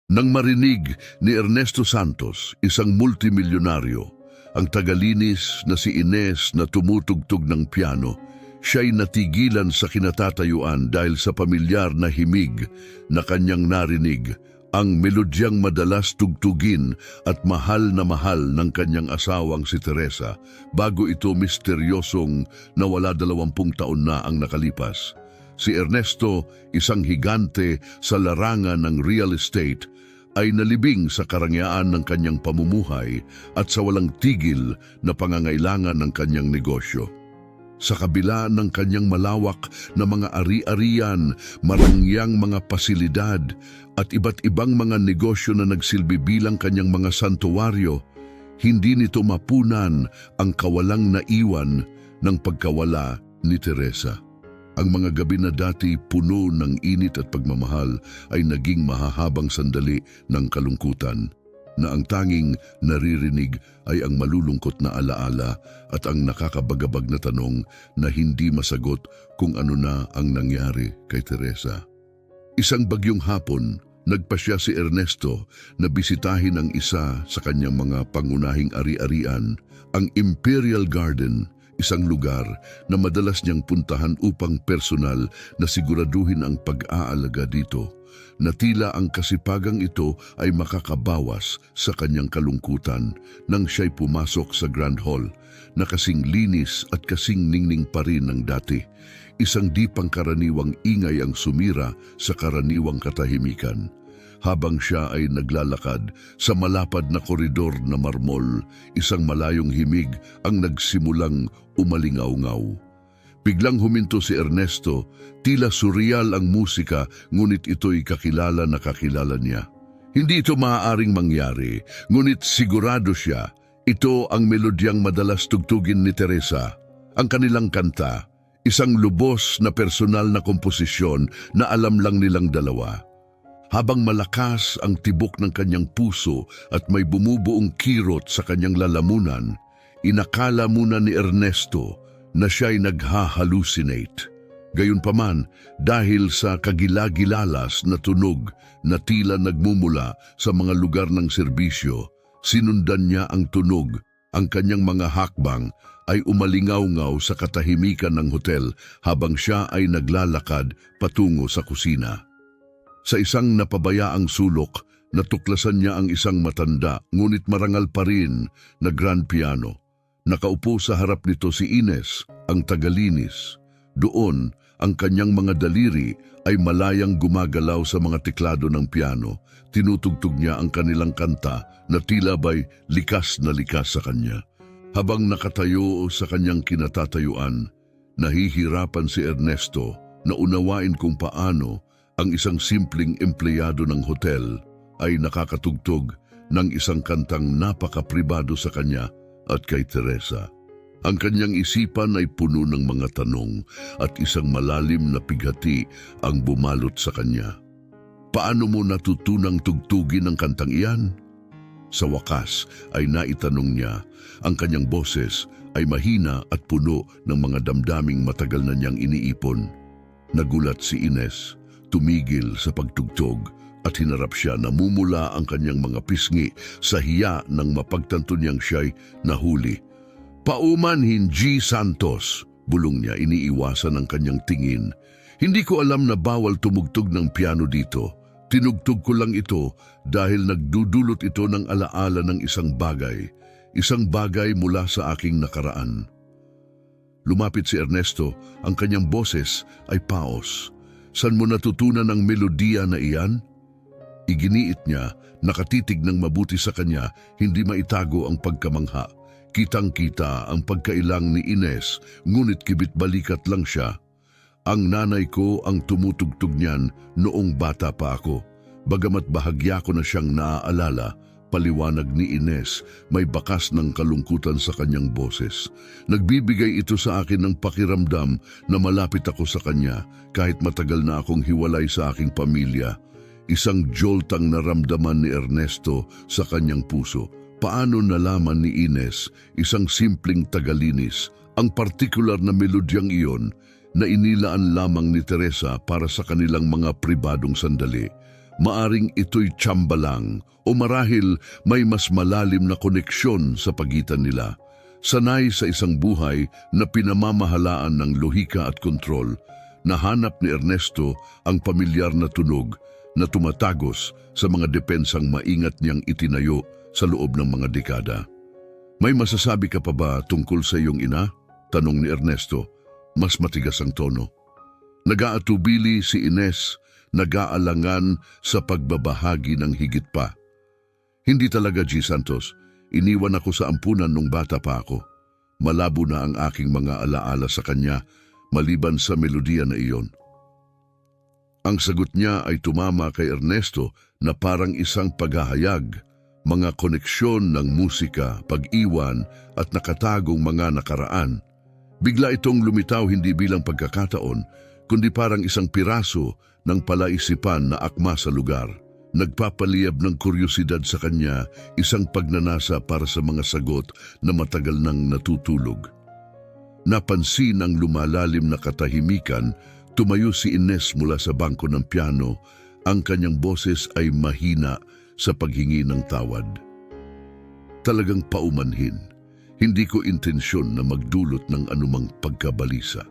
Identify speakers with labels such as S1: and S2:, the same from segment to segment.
S1: Nang marinig ni Ernesto Santos, isang multimilyonaryo, ang tagalinis na si Ines na tumutugtog ng piano, siya'y natigilan sa kinatatayuan dahil sa pamilyar na himig na kanyang narinig, ang melodyang madalas tugtugin at mahal ng kanyang asawang si Teresa bago ito misteryosong nawala 20 taon na ang nakalipas. Si Ernesto, isang higante sa larangan ng real estate, ay nalibing sa karangyaan ng kanyang pamumuhay at sa walang tigil na pangangailangan ng kanyang negosyo. Sa kabila ng kanyang malawak na mga ari-arian, marangyang mga pasilidad at iba't ibang mga negosyo na nagsilbi bilang kanyang mga santuwaryo, hindi nito mapunan ang kawalang naiwan ng pagkawala ni Teresa. Ang mga gabi na dati puno ng init at pagmamahal ay naging mahahabang sandali ng kalungkutan, na ang tanging naririnig ay ang malulungkot na alaala at ang nakakabagabag na tanong na hindi masagot kung ano na ang nangyari kay Teresa. Isang bagyong hapon, nagpasya si Ernesto na bisitahin ang isa sa kanyang mga pangunahing ari-arian, ang Imperial Garden, isang lugar na madalas niyang puntahan upang personal na siguraduhin ang pag-aalaga dito, na tila ang kasipagang ito ay makakabawas sa kanyang kalungkutan nang siya'y pumasok sa Grand Hall na kasing linis at kasing ningning pa rin ng dati. Isang di pangkaraniwang ingay ang sumira sa karaniwang katahimikan. Habang siya ay naglalakad sa malapad na koridor na marmol, isang malayong himig ang nagsimulang umalingaw-ngaw. Biglang huminto si Ernesto, tila surreal ang musika, ngunit ito'y kakilala na kakilala niya. Hindi ito maaaring mangyari, ngunit sigurado siya, ito ang melodyang madalas tugtugin ni Teresa. Ang kanilang kanta, isang lubos na personal na komposisyon na alam lang nilang dalawa. Habang malakas ang tibok ng kanyang puso at may bumubuong kirot sa kanyang lalamunan, inakala muna ni Ernesto na siya'y naghahalucinate. Gayunpaman, dahil sa kagilagilalas na tunog na tila nagmumula sa mga lugar ng serbisyo, sinundan niya ang tunog. Ang kanyang mga hakbang ay umalingaw-ngaw sa katahimikan ng hotel habang siya ay naglalakad patungo sa kusina. Sa isang napabayaang sulok, natuklasan niya ang isang matanda ngunit marangal pa rin na grand piano. Nakaupo sa harap nito si Ines, ang tagalinis. Doon, ang kanyang mga daliri ay malayang gumagalaw sa mga teklado ng piano. Tinutugtog niya ang kanilang kanta na tila ba'y likas na likas sa kanya. Habang nakatayo sa kanyang kinatatayuan, nahihirapan si Ernesto na unawain kung paano ang isang simpleng empleyado ng hotel ay nakakatugtog ng isang kantang napaka-pribado sa kanya at kay Teresa. Ang kanyang isipan ay puno ng mga tanong at isang malalim na pighati ang bumalot sa kanya. Paano mo natutunang tugtugin ang kantang iyan? Sa wakas ay naitanong niya, ang kanyang boses ay mahina at puno ng mga damdaming matagal na niyang iniipon. Nagulat si Ines. Tumigil sa pagtugtog at hinarap siya, namumula ang kanyang mga pisngi sa hiya nang mapagtanto niyang siya'y nahuli. Paumanhin G. Santos, bulong niya, iniiwasan ang kanyang tingin. Hindi ko alam na bawal tumugtog ng piano dito. Tinugtog ko lang ito dahil nagdudulot ito ng alaala ng isang bagay mula sa aking nakaraan. Lumapit si Ernesto, ang kanyang boses ay paos. San mo natutunan ang melodiya na iyan? Iginiit niya, nakatitig ng mabuti sa kanya, hindi maitago ang pagkamangha. Kitang-kita ang pagkailang ni Ines, ngunit kibit-balikat lang siya. Ang nanay ko ang tumutugtog niyan noong bata pa ako. Bagamat bahagya ko na siyang naaalala, paliwanag ni Ines, may bakas ng kalungkutan sa kanyang boses. Nagbibigay ito sa akin ng pakiramdam na malapit ako sa kanya kahit matagal na akong hiwalay sa aking pamilya. Isang joltang naramdaman ni Ernesto sa kanyang puso. Paano nalaman ni Ines, isang simpleng tagalinis, ang partikular na melodyang iyon na inilaan lamang ni Teresa para sa kanilang mga pribadong sandali? Maaring ito'y tsamba lang o marahil may mas malalim na koneksyon sa pagitan nila. Sanay sa isang buhay na pinamamahalaan ng lohika at kontrol, nahanap ni Ernesto ang pamilyar na tunog na tumatagos sa mga depensang maingat niyang itinayo sa loob ng mga dekada. May masasabi ka pa ba tungkol sa iyong ina? Tanong ni Ernesto, mas matigas ang tono. Nag-aatubili si Ines, nag-aalangan sa pagbabahagi ng higit pa. Hindi talaga, G. Santos. Iniwan ako sa ampunan nung bata pa ako. Malabo na ang aking mga alaala sa kanya, maliban sa melodiya na iyon. Ang sagot niya ay tumama kay Ernesto na parang isang paghahayag, mga koneksyon ng musika, pag-iwan at nakatagong mga nakaraan. Bigla itong lumitaw hindi bilang pagkakataon, kundi parang isang piraso ng palaisipan na akma sa lugar. Nagpapaliyab ng kuryosidad sa kanya, isang pagnanasa para sa mga sagot na matagal nang natutulog. Napansin ang lumalalim na katahimikan, tumayo si Ines mula sa bangko ng piano, ang kanyang boses ay mahina sa paghingi ng tawad. Talagang paumanhin, hindi ko intensyon na magdulot ng anumang pagkabalisa.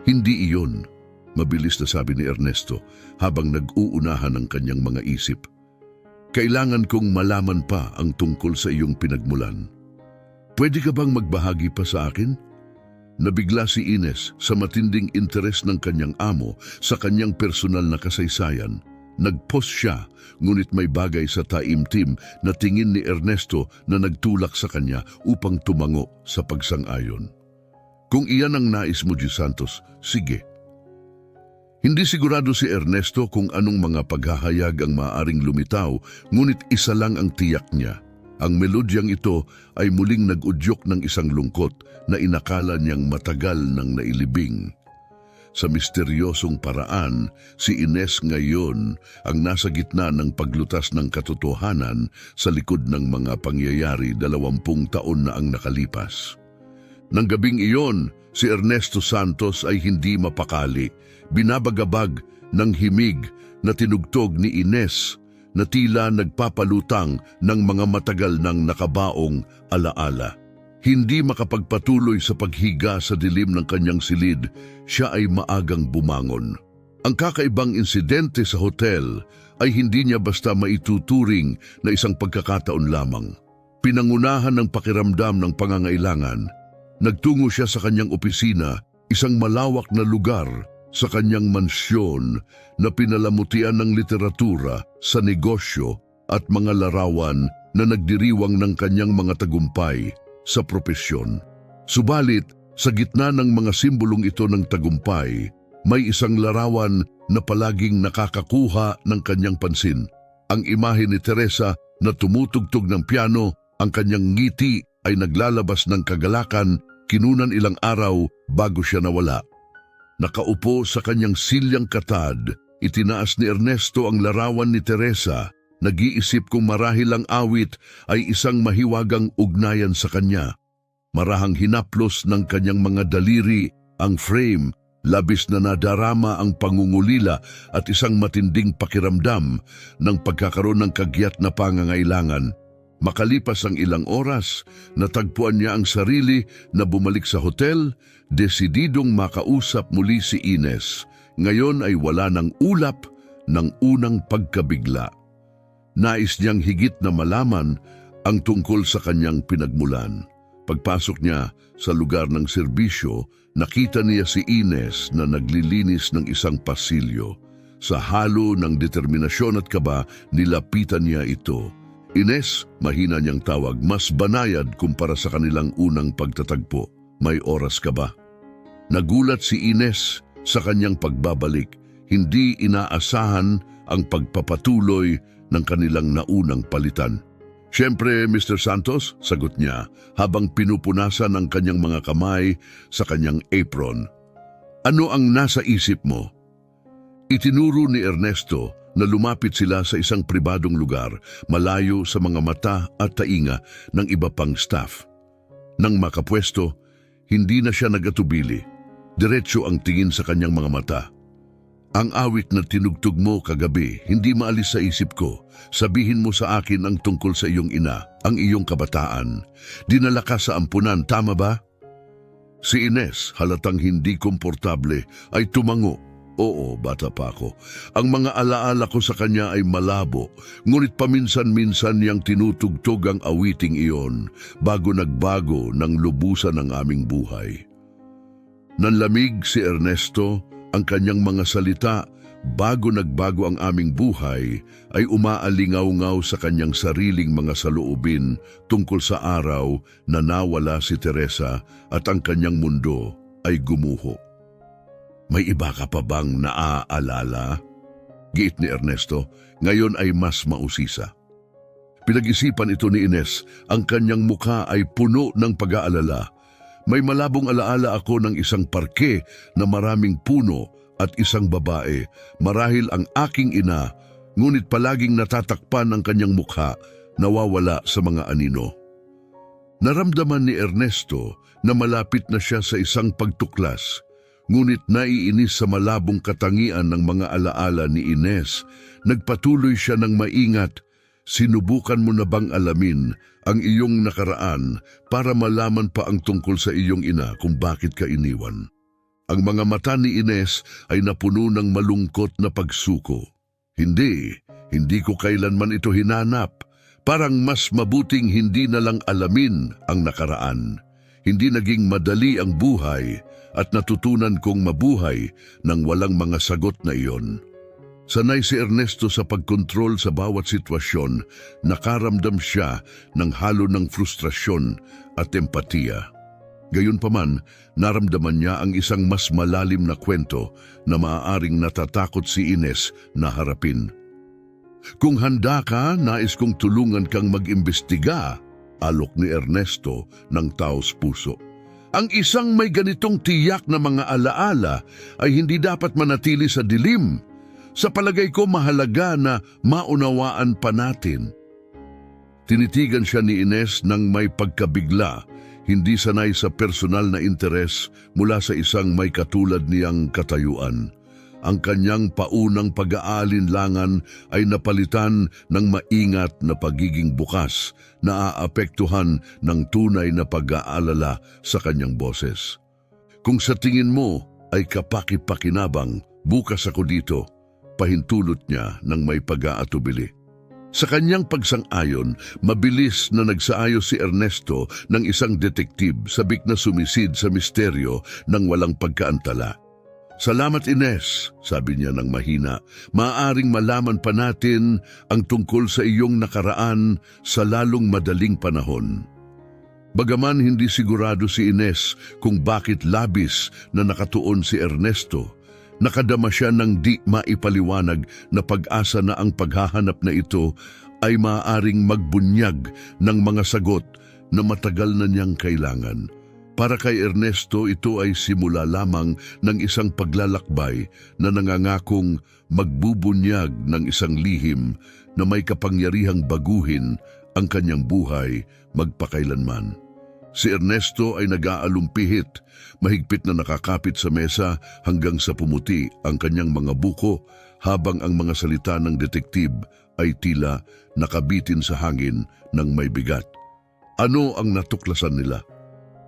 S1: Hindi iyon, mabilis na sabi ni Ernesto habang nag-uunahan ang kanyang mga isip. Kailangan kong malaman pa ang tungkol sa iyong pinagmulan. Pwede ka bang magbahagi pa sa akin? Nabigla si Ines sa matinding interes ng kanyang amo sa kanyang personal na kasaysayan. Nag-pause siya, ngunit may bagay sa taimtim na tingin ni Ernesto na nagtulak sa kanya upang tumango sa pagsang-ayon. Kung iyan ang nais mo, G. Santos, sige. Hindi sigurado si Ernesto kung anong mga paghahayag ang maaaring lumitaw, ngunit isa lang ang tiyak niya. Ang melodyang ito ay muling nag-udyok ng isang lungkot na inakala niyang matagal nang nailibing. Sa misteryosong paraan, si Ines ngayon ang nasa gitna ng paglutas ng katotohanan sa likod ng mga pangyayari 20 taon na ang nakalipas. Nang gabing iyon, si Ernesto Santos ay hindi mapakali, binabagabag ng himig na tinugtog ni Ines na tila nagpapalutang ng mga matagal nang nakabaong alaala. Hindi makapagpatuloy sa paghiga sa dilim ng kanyang silid, siya ay maagang bumangon. Ang kakaibang insidente sa hotel ay hindi niya basta maituturing na isang pagkakataon lamang. Pinangunahan ng pakiramdam ng pangangailangan, nagtungo siya sa kanyang opisina, isang malawak na lugar sa kanyang mansyon na pinalamutian ng literatura, sa negosyo at mga larawan na nagdiriwang ng kanyang mga tagumpay sa propesyon. Subalit, sa gitna ng mga simbolong ito ng tagumpay, may isang larawan na palaging nakakakuha ng kanyang pansin. Ang imahe ni Teresa na tumutugtog ng piano, ang kanyang ngiti ay naglalabas ng kagalakan, kinunan ilang araw bago siya nawala. Nakaupo sa kanyang silyang katad, itinaas ni Ernesto ang larawan ni Teresa. Nag-iisip kung marahil ang awit ay isang mahiwagang ugnayan sa kanya. Marahang hinaplos ng kanyang mga daliri ang frame, labis na nadarama ang pangungulila at isang matinding pakiramdam ng pagkakaroon ng kagyat na pangangailangan. Makalipas ang ilang oras, natagpuan niya ang sarili na bumalik sa hotel, desididong makausap muli si Ines. Ngayon ay wala ng ulap ng unang pagkabigla. Nais niyang higit na malaman ang tungkol sa kanyang pinagmulan. Pagpasok niya sa lugar ng serbisyo, nakita niya si Ines na naglilinis ng isang pasilyo. Sa halo ng determinasyon at kaba, nilapitan niya ito. Ines, mahina niyang tawag, mas banayad kumpara sa kanilang unang pagtatagpo. May oras ka ba? Nagulat si Ines sa kanyang pagbabalik. Hindi inaasahan ang pagpapatuloy ng kanilang naunang palitan. Siyempre, Mr. Santos, sagot niya habang pinupunasan ang kanyang mga kamay sa kanyang apron. Ano ang nasa isip mo? Itinuro ni Ernesto na lumapit sila sa isang pribadong lugar, malayo sa mga mata at tainga ng iba pang staff. Nang makapwesto, hindi na siya nagatubili. Diretso ang tingin sa kanyang mga mata. Ang awit na tinugtog mo kagabi, hindi maalis sa isip ko. Sabihin mo sa akin ang tungkol sa iyong ina, ang iyong kabataan. Dinala ka sa ampunan, tama ba? Si Ines, halatang hindi komportable, ay tumango. Oo, bata pa ako. Ang mga alaala ko sa kanya ay malabo, ngunit paminsan-minsan niyang tinutugtog ang awiting iyon bago nagbago ng lubusan ng aming buhay. Nanlamig si Ernesto, ang kanyang mga salita bago nagbago ang aming buhay ay umaalingaw-ngaw sa kanyang sariling mga saloobin tungkol sa araw na nawala si Teresa at ang kanyang mundo ay gumuho. May iba ka pa bang naaalala? Giit ni Ernesto, ngayon ay mas mausisa. Pinag-isipan ito ni Ines, ang kanyang mukha ay puno ng pag-aalala. May malabong alaala ako ng isang parke na maraming puno at isang babae, marahil ang aking ina, ngunit palaging natatakpan ang kanyang mukha, nawawala sa mga anino. Naramdaman ni Ernesto na malapit na siya sa isang pagtuklas, ngunit naiinis sa malabong katangian ng mga alaala ni Ines. Nagpatuloy siya ng maingat. Sinubukan mo na bang alamin ang iyong nakaraan para malaman pa ang tungkol sa iyong ina kung bakit ka iniwan? Ang mga mata ni Ines ay napuno ng malungkot na pagsuko. Hindi ko kailanman ito hinanap. Parang mas mabuting hindi na lang alamin ang nakaraan. Hindi naging madali ang buhay at natutunan kong mabuhay nang walang mga sagot na iyon. Sanay si Ernesto sa pagkontrol sa bawat sitwasyon, nakaramdam siya ng halo ng frustrasyon at empatiya. Gayunpaman, naramdaman niya ang isang mas malalim na kwento na maaaring natatakot si Ines na harapin. Kung handa ka, nais kong tulungan kang mag-imbestiga, alok ni Ernesto ng taos puso. Ang isang may ganitong tiyak na mga alaala ay hindi dapat manatili sa dilim. Sa palagay ko mahalaga na maunawaan pa natin. Tinitigan siya ni Ines ng may pagkabigla, hindi sanay sa personal na interes mula sa isang may katulad niyang katayuan. Ang kanyang paunang pag-aalinlangan ay napalitan ng maingat na pagiging bukas na aapektuhan ng tunay na pag-aalala sa kanyang boses. Kung sa tingin mo ay kapaki-pakinabang, bukas ako dito, pahintulot niya ng may pag-aatubili. Sa kanyang pagsang-ayon, mabilis na nagsaayos si Ernesto ng isang detektib sabik na sumisid sa misteryo ng walang pagkaantala. Salamat Ines, sabi niya ng mahina. Maaaring malaman pa natin ang tungkol sa iyong nakaraan sa lalong madaling panahon. Bagaman hindi sigurado si Ines kung bakit labis na nakatuon si Ernesto, nakadama siya ng di maipaliwanag na pag-asa na ang paghahanap na ito ay maaaring magbunyag ng mga sagot na matagal na niyang kailangan. Para kay Ernesto, ito ay simula lamang ng isang paglalakbay na nangangakong magbubunyag ng isang lihim na may kapangyarihang baguhin ang kanyang buhay magpakailanman. Si Ernesto ay nag-aalumpihit, mahigpit na nakakapit sa mesa hanggang sa pumuti ang kanyang mga buko habang ang mga salita ng detektib ay tila nakabitin sa hangin ng may bigat. Ano ang natuklasan nila?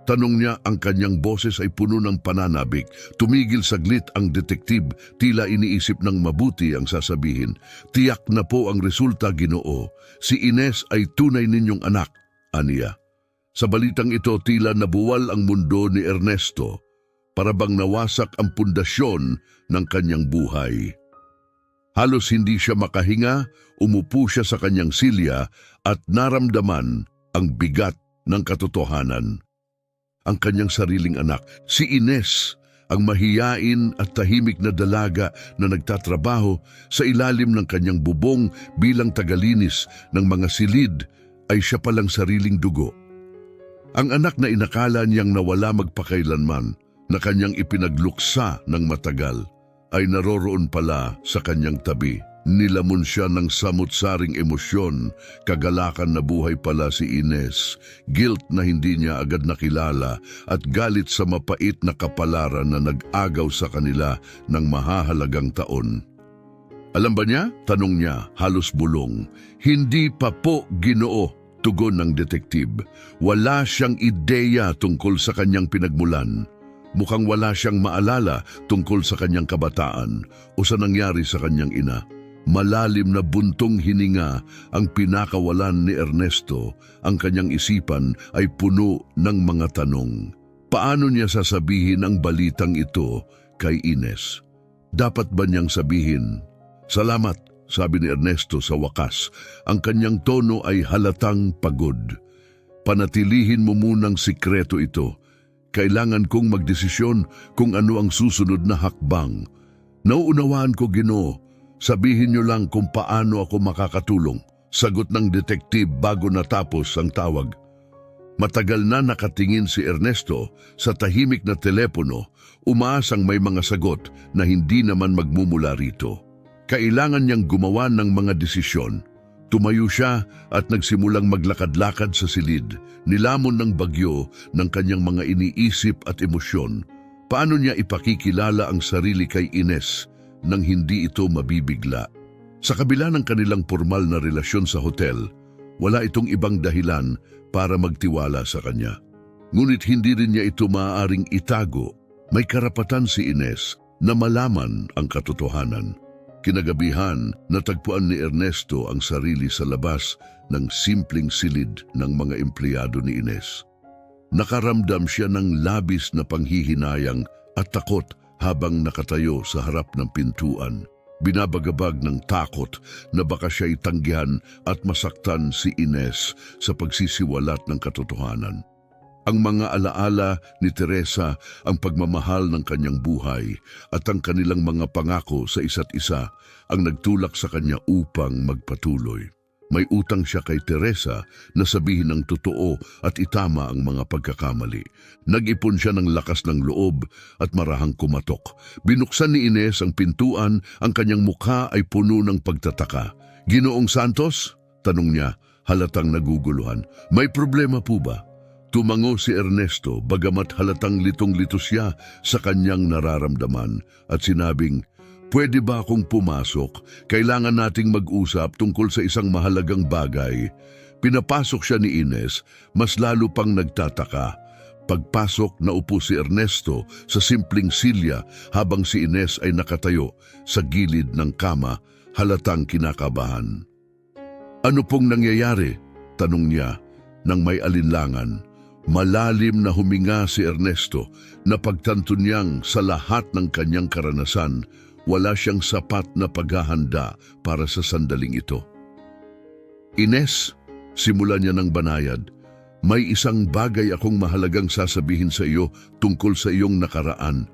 S1: Tanong niya, ang kanyang boses ay puno ng pananabik. Tumigil saglit ang detektib, tila iniisip ng mabuti ang sasabihin. Tiyak na po ang resulta, Ginoo. Si Ines ay tunay ninyong anak, aniya. Sa balitang ito, tila nabuwal ang mundo ni Ernesto, para bang nawasak ang pundasyon ng kanyang buhay. Halos hindi siya makahinga, umupo siya sa kanyang silya at naramdaman ang bigat ng katotohanan. Ang kanyang sariling anak, si Ines, ang mahiyain at tahimik na dalaga na nagtatrabaho sa ilalim ng kanyang bubong bilang tagalinis ng mga silid, ay siya palang sariling dugo. Ang anak na inakala niyang nawala magpakailanman, na kanyang ipinagluksa ng matagal, ay naroroon pala sa kanyang tabi, Nilamon siya ng samut-saring emosyon, kagalakan na buhay pala si Ines, guilt na hindi niya agad nakilala at galit sa mapait na kapalaran na nag-agaw sa kanila ng mahahalagang taon. Alam ba niya? Tanong niya, halos bulong. Hindi pa po, Ginoo, tugon ng detektib. Wala siyang ideya tungkol sa kanyang pinagmulan. Mukhang wala siyang maalala tungkol sa kanyang kabataan o sa nangyari sa kanyang ina. Malalim na buntong hininga ang pinakawalan ni Ernesto. Ang kanyang isipan ay puno ng mga tanong. Paano niya sasabihin ang balitang ito kay Ines? Dapat ba niyang sabihin? Salamat, sabi ni Ernesto sa wakas. Ang kanyang tono ay halatang pagod. Panatilihin mo munang sikreto ito. Kailangan kong magdesisyon kung ano ang susunod na hakbang. Nauunawaan ko, Ginoo. Sabihin niyo lang kung paano ako makakatulong. Sagot ng detektib bago natapos ang tawag. Matagal na nakatingin si Ernesto sa tahimik na telepono, umaasang may mga sagot na hindi naman magmumula rito. Kailangan niyang gumawa ng mga desisyon. Tumayo siya at nagsimulang maglakad-lakad sa silid, nilamon ng bagyo ng kanyang mga iniisip at emosyon. Paano niya ipakikilala ang sarili kay Ines nang hindi ito mabibigla? Sa kabila ng kanilang formal na relasyon sa hotel, wala itong ibang dahilan para magtiwala sa kanya. Ngunit hindi rin niya ito maaaring itago. May karapatan si Ines na malaman ang katotohanan. Kinagabihan, natagpuan ni Ernesto ang sarili sa labas ng simpleng silid ng mga empleyado ni Ines. Nakaramdam siya ng labis na panghihinayang at takot habang nakatayo sa harap ng pintuan. Binabagabag ng takot na baka siya itanggihan at masaktan si Ines sa pagsisiwalat ng katotohanan. Ang mga alaala ni Teresa, ang pagmamahal ng kanyang buhay at ang kanilang mga pangako sa isa't isa ang nagtulak sa kanya upang magpatuloy. May utang siya kay Teresa na sabihin ang totoo at itama ang mga pagkakamali. Nag-ipon siya ng lakas ng loob at marahang kumatok. Binuksan ni Ines ang pintuan, ang kanyang mukha ay puno ng pagtataka. "Ginoong Santos?" tanong niya, halatang naguguluhan. "May problema po ba?" Tumango si Ernesto bagamat halatang litong-lito siya sa kanyang nararamdaman at sinabing, "Pwede ba akong pumasok? Kailangan nating mag-usap tungkol sa isang mahalagang bagay." Pinapasok siya ni Ines, mas lalo pang nagtataka. Pagpasok, naupo si Ernesto sa simpleng silya habang si Ines ay nakatayo sa gilid ng kama, halatang kinakabahan. "Ano pong nangyayari?" tanong niya nang may alinlangan. Malalim na huminga si Ernesto na pagtanto niyang sa lahat ng kanyang karanasan, wala siyang sapat na paghahanda para sa sandaling ito. "Ines," simulan niya ng banayad, "may isang bagay akong mahalagang sasabihin sa iyo tungkol sa iyong nakaraan.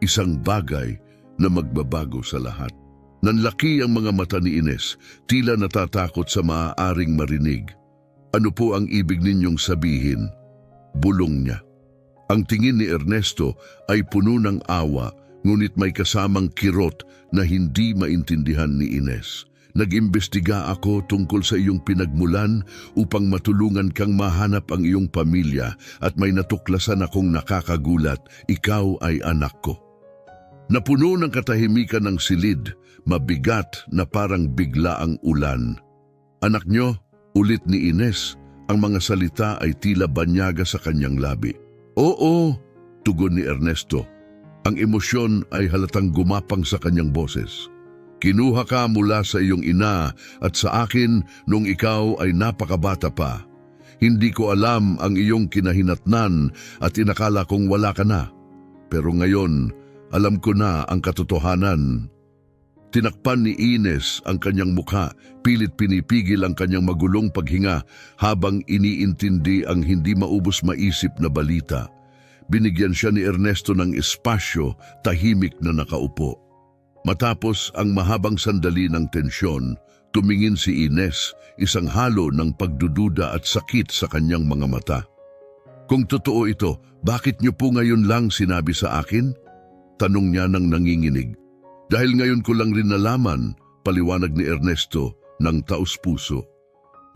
S1: Isang bagay na magbabago sa lahat." Nanlaki ang mga mata ni Ines, tila natatakot sa maaaring marinig. "Ano po ang ibig ninyong sabihin?" bulong niya. Ang tingin ni Ernesto ay puno ng awa, ngunit may kasamang kirot na hindi maintindihan ni Ines. "Nag-imbestiga ako tungkol sa iyong pinagmulan upang matulungan kang mahanap ang iyong pamilya at may natuklasan akong nakakagulat, ikaw ay anak ko." Napuno ng katahimikan ng silid, mabigat na parang bigla ang ulan. "Anak nyo?" ulit ni Ines. Ang mga salita ay tila banyaga sa kanyang labi. "Oo," tugon ni Ernesto. Ang emosyon ay halatang gumapang sa kanyang boses. "Kinuha ka mula sa iyong ina at sa akin nung ikaw ay napakabata pa. Hindi ko alam ang iyong kinahinatnan at inakala kong wala ka na. Pero ngayon, alam ko na ang katotohanan." Tinakpan ni Ines ang kanyang mukha, pilit pinipigil ang kanyang magulong paghinga habang iniintindi ang hindi maubos maisip na balita. Binigyan siya ni Ernesto ng espasyo, tahimik na nakaupo. Matapos ang mahabang sandali ng tensyon, tumingin si Ines, isang halo ng pagdududa at sakit sa kanyang mga mata. "Kung totoo ito, bakit niyo po ngayon lang sinabi sa akin?" tanong niya nang nanginginig. "Dahil ngayon ko lang rin nalaman," paliwanag ni Ernesto ng taos-puso.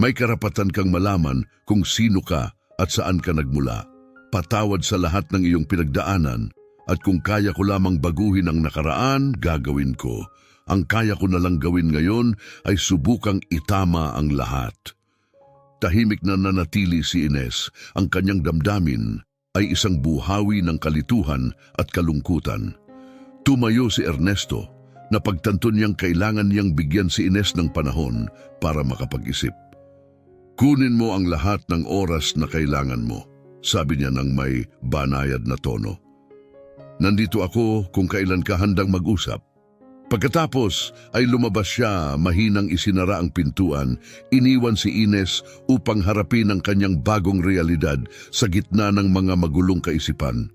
S1: May karapatan kang malaman kung sino ka at saan ka nagmula. Patawad sa lahat ng iyong pinagdaanan at kung kaya ko lamang baguhin ang nakaraan, gagawin ko. Ang kaya ko na lang gawin ngayon ay subukang itama ang lahat. Tahimik na nanatili si Ines. Ang kanyang damdamin ay isang buhawi ng kalituhan at kalungkutan. Tumayo si Ernesto na pagtanto niyang kailangan niyang bigyan si Ines ng panahon para makapag-isip. Kunin mo ang lahat ng oras na kailangan mo, sabi niya ng may banayad na tono. Nandito ako kung kailan ka handang mag-usap. Pagkatapos ay lumabas siya, mahinang isinara ang pintuan, iniwan si Ines upang harapin ang kanyang bagong realidad sa gitna ng mga magulong kaisipan.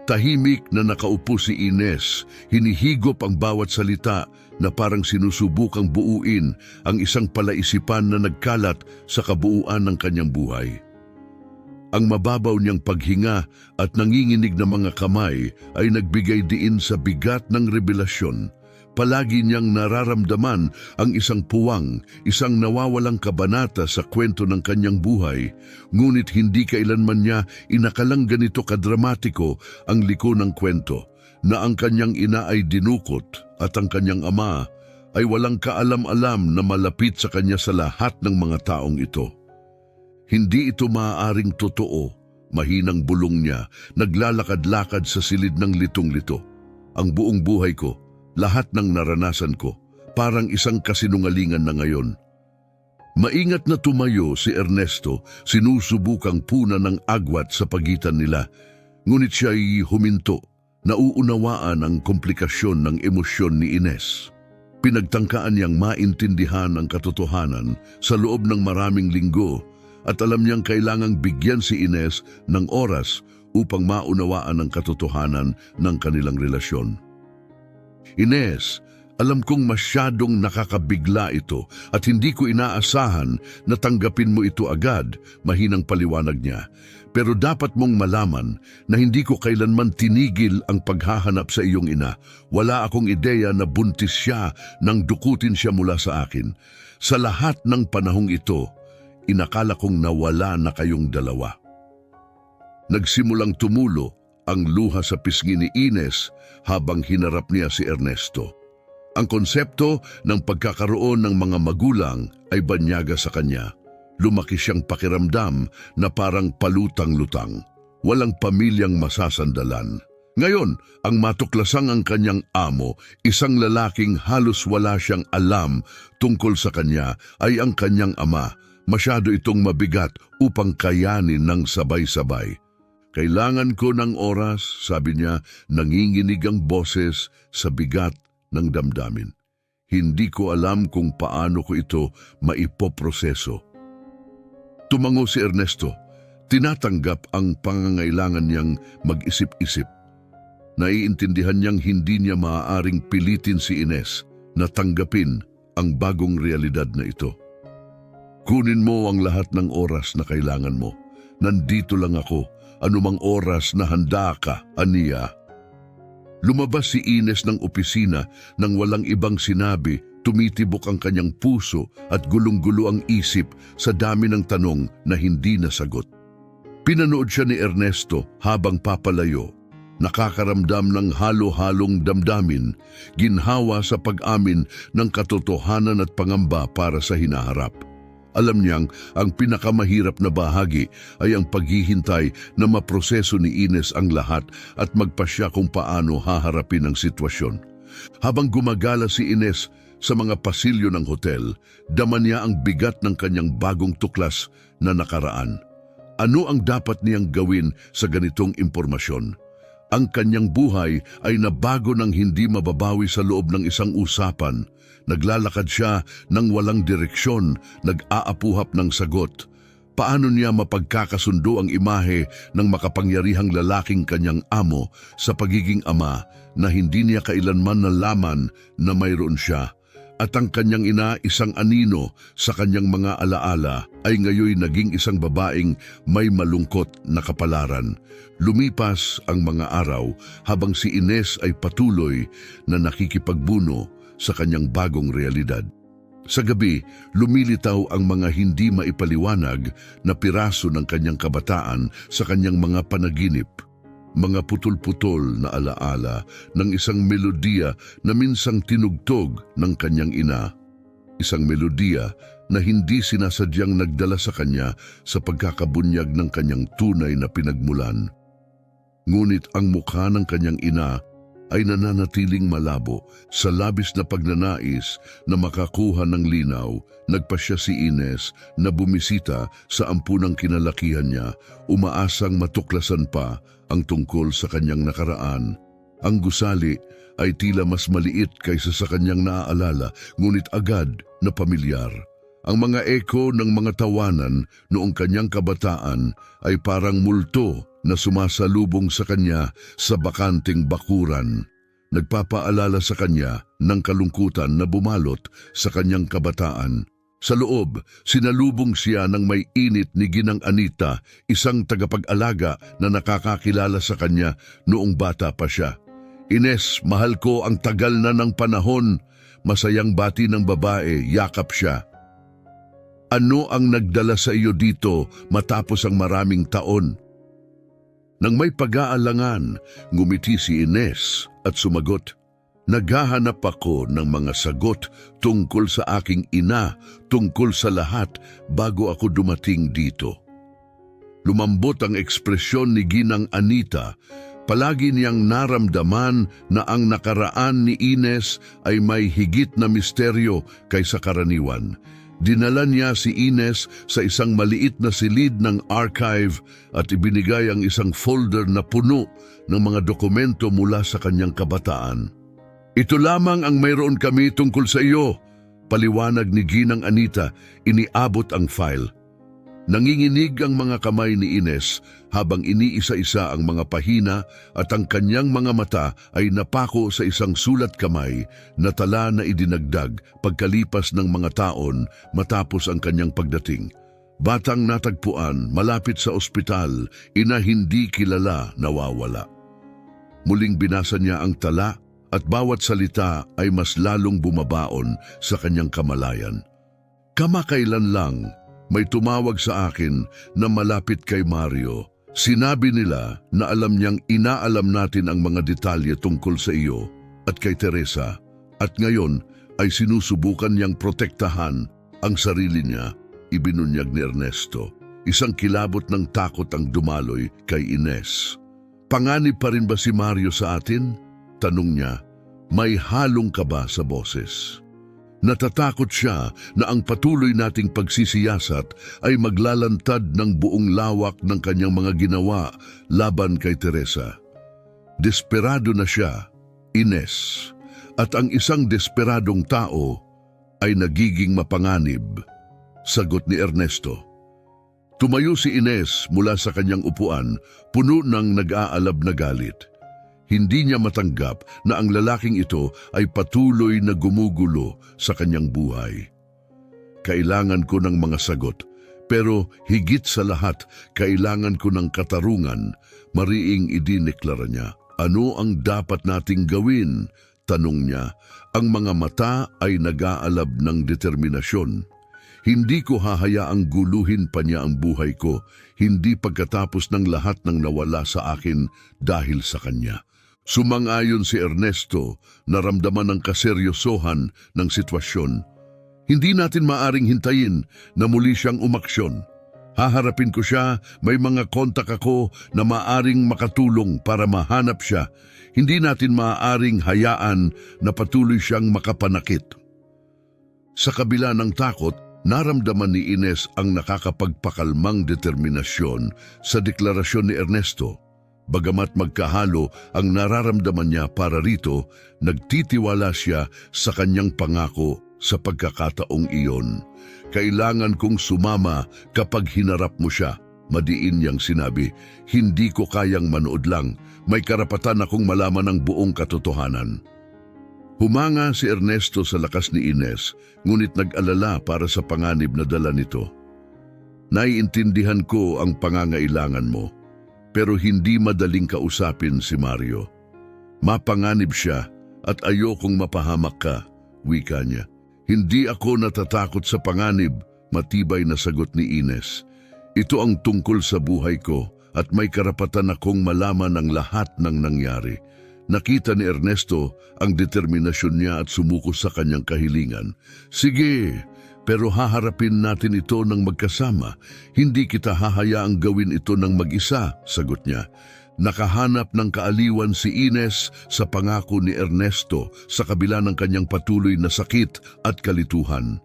S1: Tahimik na nakaupo si Ines, hinihigop ang bawat salita na parang sinusubukang buuin ang isang palaisipan na nagkalat sa kabuuan ng kanyang buhay. Ang mababaw niyang paghinga at nanginginig na mga kamay ay nagbigay diin sa bigat ng revelasyon. Palagi niyang nararamdaman ang isang puwang, isang nawawalang kabanata sa kwento ng kanyang buhay, ngunit hindi kailanman niya inakalang ganito kadramatiko ang liko ng kwento, na ang kanyang ina ay dinukot at ang kanyang ama ay walang kaalam-alam na malapit sa kanya sa lahat ng mga taong ito. Hindi ito maaaring totoo, mahinang bulong niya, naglalakad-lakad sa silid ng litong-lito. Ang buong buhay ko, lahat ng naranasan ko, parang isang kasinungalingan na ngayon. Maingat na tumayo si Ernesto, sinusubukang puna ng agwat sa pagitan nila, ngunit siya'y huminto, nauunawaan ang komplikasyon ng emosyon ni Ines. Pinagtangkaan niyang maintindihan ang katotohanan sa loob ng maraming linggo at alam niyang kailangang bigyan si Ines ng oras upang maunawaan ang katotohanan ng kanilang relasyon. Ines, alam kong masyadong nakakabigla ito at hindi ko inaasahan na tanggapin mo ito agad, mahinang paliwanag niya. Pero dapat mong malaman na hindi ko kailanman tinigil ang paghahanap sa iyong ina. Wala akong ideya na buntis siya nang dukutin siya mula sa akin. Sa lahat ng panahong ito, inakala kong nawala na kayong dalawa. Nagsimulang tumulo ang luha sa pisngi ni Ines habang hinarap niya si Ernesto. Ang konsepto ng pagkakaroon ng mga magulang ay banyaga sa kanya. Lumaki siyang pakiramdam na parang palutang-lutang. Walang pamilyang masasandalan. Ngayon, ang matuklasang ang kanyang amo, isang lalaking halos wala siyang alam tungkol sa kanya, ay ang kanyang ama. Masyado itong mabigat upang kayanin ng sabay-sabay. Kailangan ko ng oras, sabi niya, nanginginig ang boses sa bigat ng damdamin. Hindi ko alam kung paano ko ito maipoproseso. Tumango si Ernesto, tinatanggap ang pangangailangan niyang mag-isip-isip. Naiintindihan niyang hindi niya maaaring pilitin si Ines na tanggapin ang bagong realidad na ito. Kunin mo ang lahat ng oras na kailangan mo. Nandito lang ako. Anumang oras na handa ka, aniya. Lumabas si Ines ng opisina nang walang ibang sinabi, tumitibok ang kanyang puso at gulong-gulo ang isip sa dami ng tanong na hindi nasagot. Pinanood siya ni Ernesto habang papalayo, nakakaramdam ng halo-halong damdamin, ginhawa sa pag-amin ng katotohanan at pangamba para sa hinaharap. Alam niyang ang pinakamahirap na bahagi ay ang paghihintay na maproseso ni Ines ang lahat at magpasya kung paano haharapin ang sitwasyon. Habang gumagala si Ines sa mga pasilyo ng hotel, dama niya ang bigat ng kanyang bagong tuklas na nakaraan. Ano ang dapat niyang gawin sa ganitong impormasyon? Ang kanyang buhay ay nabago ng hindi mababawi sa loob ng isang usapan. Naglalakad siya ng walang direksyon, nag-aapuhap ng sagot. Paano niya mapagkakasundo ang imahe ng makapangyarihang lalaking kanyang amo sa pagiging ama na hindi niya kailanman nalaman na mayroon siya? At ang kanyang ina, isang anino sa kanyang mga alaala, ay ngayoy naging isang babaeng may malungkot na kapalaran. Lumipas ang mga araw habang si Ines ay patuloy na nakikipagbuno sa kanyang bagong realidad. Sa gabi, lumilitaw ang mga hindi maipaliwanag na piraso ng kanyang kabataan sa kanyang mga panaginip. Mga putol-putol na alaala ng isang melodiya na minsang tinugtog ng kanyang ina. Isang melodiya na hindi sinasadyang nagdala sa kanya sa pagkakabunyag ng kanyang tunay na pinagmulan. Ngunit ang mukha ng kanyang ina ay nananatiling malabo. Sa labis na pagnanais na makakuha ng linaw, nagpasya si Ines na bumisita sa ampunang kinalakihan niya, umaasang matuklasan pa ang tungkol sa kanyang nakaraan. Ang gusali ay tila mas maliit kaysa sa kanyang naaalala, ngunit agad na pamilyar. Ang mga eko ng mga tawanan noong kanyang kabataan ay parang multo na sumasalubong sa kanya sa bakanting bakuran. Nagpapaalala sa kanya ng kalungkutan na bumalot sa kanyang kabataan. Sa loob, sinalubong siya ng may init ni Ginang Anita, isang tagapag-alaga na nakakakilala sa kanya noong bata pa siya. Ines, mahal ko, ang tagal na ng panahon. Masayang bati ng babae, yakap siya. Ano ang nagdala sa iyo dito matapos ang maraming taon? Nang may pag-aalangan, ngumiti si Ines at sumagot, "Naghahanap ako ng mga sagot tungkol sa aking ina, tungkol sa lahat bago ako dumating dito." Lumambot ang ekspresyon ni Ginang Anita. Palagi niyang naramdaman na ang nakaraan ni Ines ay may higit na misteryo kaysa karaniwan. Dinala niya si Ines sa isang maliit na silid ng archive at ibinigay ang isang folder na puno ng mga dokumento mula sa kanyang kabataan. "Ito lamang ang mayroon kami tungkol sa iyo," paliwanag ni Ginang Anita. Iniabot ang file. Nanginginig ang mga kamay ni Ines habang iniisa-isa ang mga pahina at ang kanyang mga mata ay napako sa isang sulat kamay na tala na idinagdag pagkalipas ng mga taon matapos ang kanyang pagdating. Batang natagpuan malapit sa ospital, ina hindi kilala nawawala. Muling binasa niya ang tala at bawat salita ay mas lalong bumabaon sa kanyang kamalayan. Kamakailan lang, may tumawag sa akin na malapit kay Mario. Sinabi nila na alam niyang inaalam natin ang mga detalye tungkol sa iyo at kay Teresa, at ngayon ay sinusubukan niyang protektahan ang sarili niya, ibinunyag ni Ernesto. Isang kilabot ng takot ang dumaloy kay Ines. "Panganib pa rin ba si Mario sa atin?" tanong niya. May halong kaba sa boses. Natatakot siya na ang patuloy nating pagsisiyasat ay maglalantad ng buong lawak ng kanyang mga ginawa laban kay Teresa. Desperado na siya, Ines, at ang isang desperadong tao ay nagiging mapanganib, sagot ni Ernesto. Tumayo si Ines mula sa kanyang upuan, puno ng nag-aalab na galit. Hindi niya matanggap na ang lalaking ito ay patuloy na gumugulo sa kanyang buhay. "Kailangan ko ng mga sagot, pero higit sa lahat, kailangan ko ng katarungan," mariing idineklara niya. "Ano ang dapat nating gawin?" tanong niya. Ang mga mata ay nag-aalab ng determinasyon. "Hindi ko hahayaang guluhin pa niya ang buhay ko, hindi pagkatapos ng lahat ng nawala sa akin dahil sa kanya." Sumang-ayon si Ernesto, naramdaman ang kaseryosohan ng sitwasyon. "Hindi natin maaring hintayin na muli siyang umaksyon. Haharapin ko siya, may mga kontak ako na maaring makatulong para mahanap siya. Hindi natin maaaring hayaan na patuloy siyang makapanakit." Sa kabila ng takot, naramdaman ni Ines ang nakakapagpakalmang determinasyon sa deklarasyon ni Ernesto. Bagamat magkahalo ang nararamdaman niya para rito, nagtitiwala siya sa kanyang pangako sa pagkakataong iyon. "Kailangan kong sumama kapag hinarap mo siya," madiin niyang sinabi. "Hindi ko kayang manood lang. May karapatan akong malaman ang buong katotohanan." Humanga si Ernesto sa lakas ni Ines, ngunit nag-alala para sa panganib na dala nito. "Naiintindihan ko ang pangangailangan mo, pero hindi madaling kausapin si Mario. Mapanganib siya at ayokong mapahamak ka," wika niya. Hindi ako natatakot sa panganib, matibay na sagot ni Ines. Ito ang tungkol sa buhay ko at may karapatan akong malaman ang lahat ng nangyari. Nakita ni Ernesto ang determinasyon niya at sumuko sa kanyang kahilingan. Sige, pero haharapin natin ito ng magkasama. Hindi kita hahayaang gawin ito ng mag-isa, sagot niya. Nakahanap ng kaaliwan si Ines sa pangako ni Ernesto sa kabila ng kanyang patuloy na sakit at kalituhan.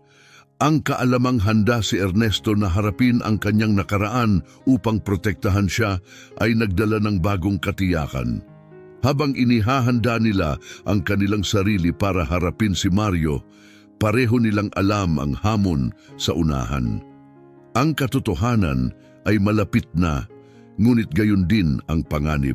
S1: Ang kaalamang handa si Ernesto na harapin ang kanyang nakaraan upang protektahan siya ay nagdala ng bagong katiyakan. Habang inihahanda nila ang kanilang sarili para harapin si Mario, pareho nilang alam ang hamon sa unahan. Ang katotohanan ay malapit na, ngunit gayon din ang panganib.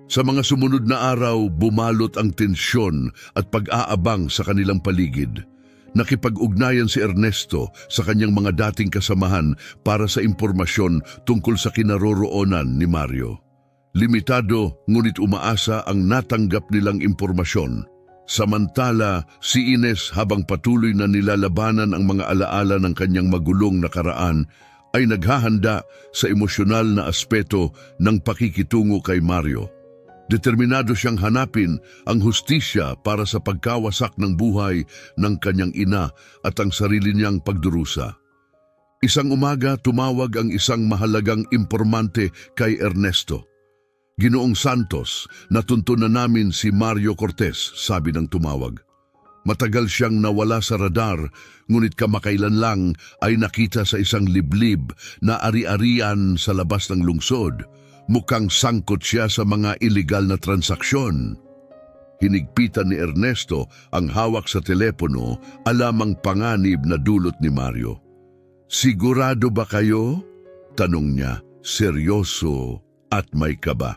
S1: Sa mga sumunod na araw, bumalot ang tensyon at pag-aabang sa kanilang paligid. Nakipag-ugnayan si Ernesto sa kanyang mga dating kasamahan para sa impormasyon tungkol sa kinaroroonan ni Mario. Limitado ngunit umaasa ang natanggap nilang impormasyon. Samantala, si Ines habang patuloy na nilalabanan ang mga alaala ng kanyang magulong nakaraan ay naghahanda sa emosyonal na aspeto ng pakikitungo kay Mario. Determinado siyang hanapin ang hustisya para sa pagkawasak ng buhay ng kanyang ina at ang sarili niyang pagdurusa. Isang umaga tumawag ang isang mahalagang impormante kay Ernesto. Ginoong Santos, natuntunan namin si Mario Cortez, sabi ng tumawag. Matagal siyang nawala sa radar, ngunit kamakailan lang ay nakita sa isang liblib na ari-arian sa labas ng lungsod. Mukhang sangkot siya sa mga iligal na transaksyon. Hinigpitan ni Ernesto ang hawak sa telepono, alamang panganib na dulot ni Mario. Sigurado ba kayo? Tanong niya, seryoso at may kaba.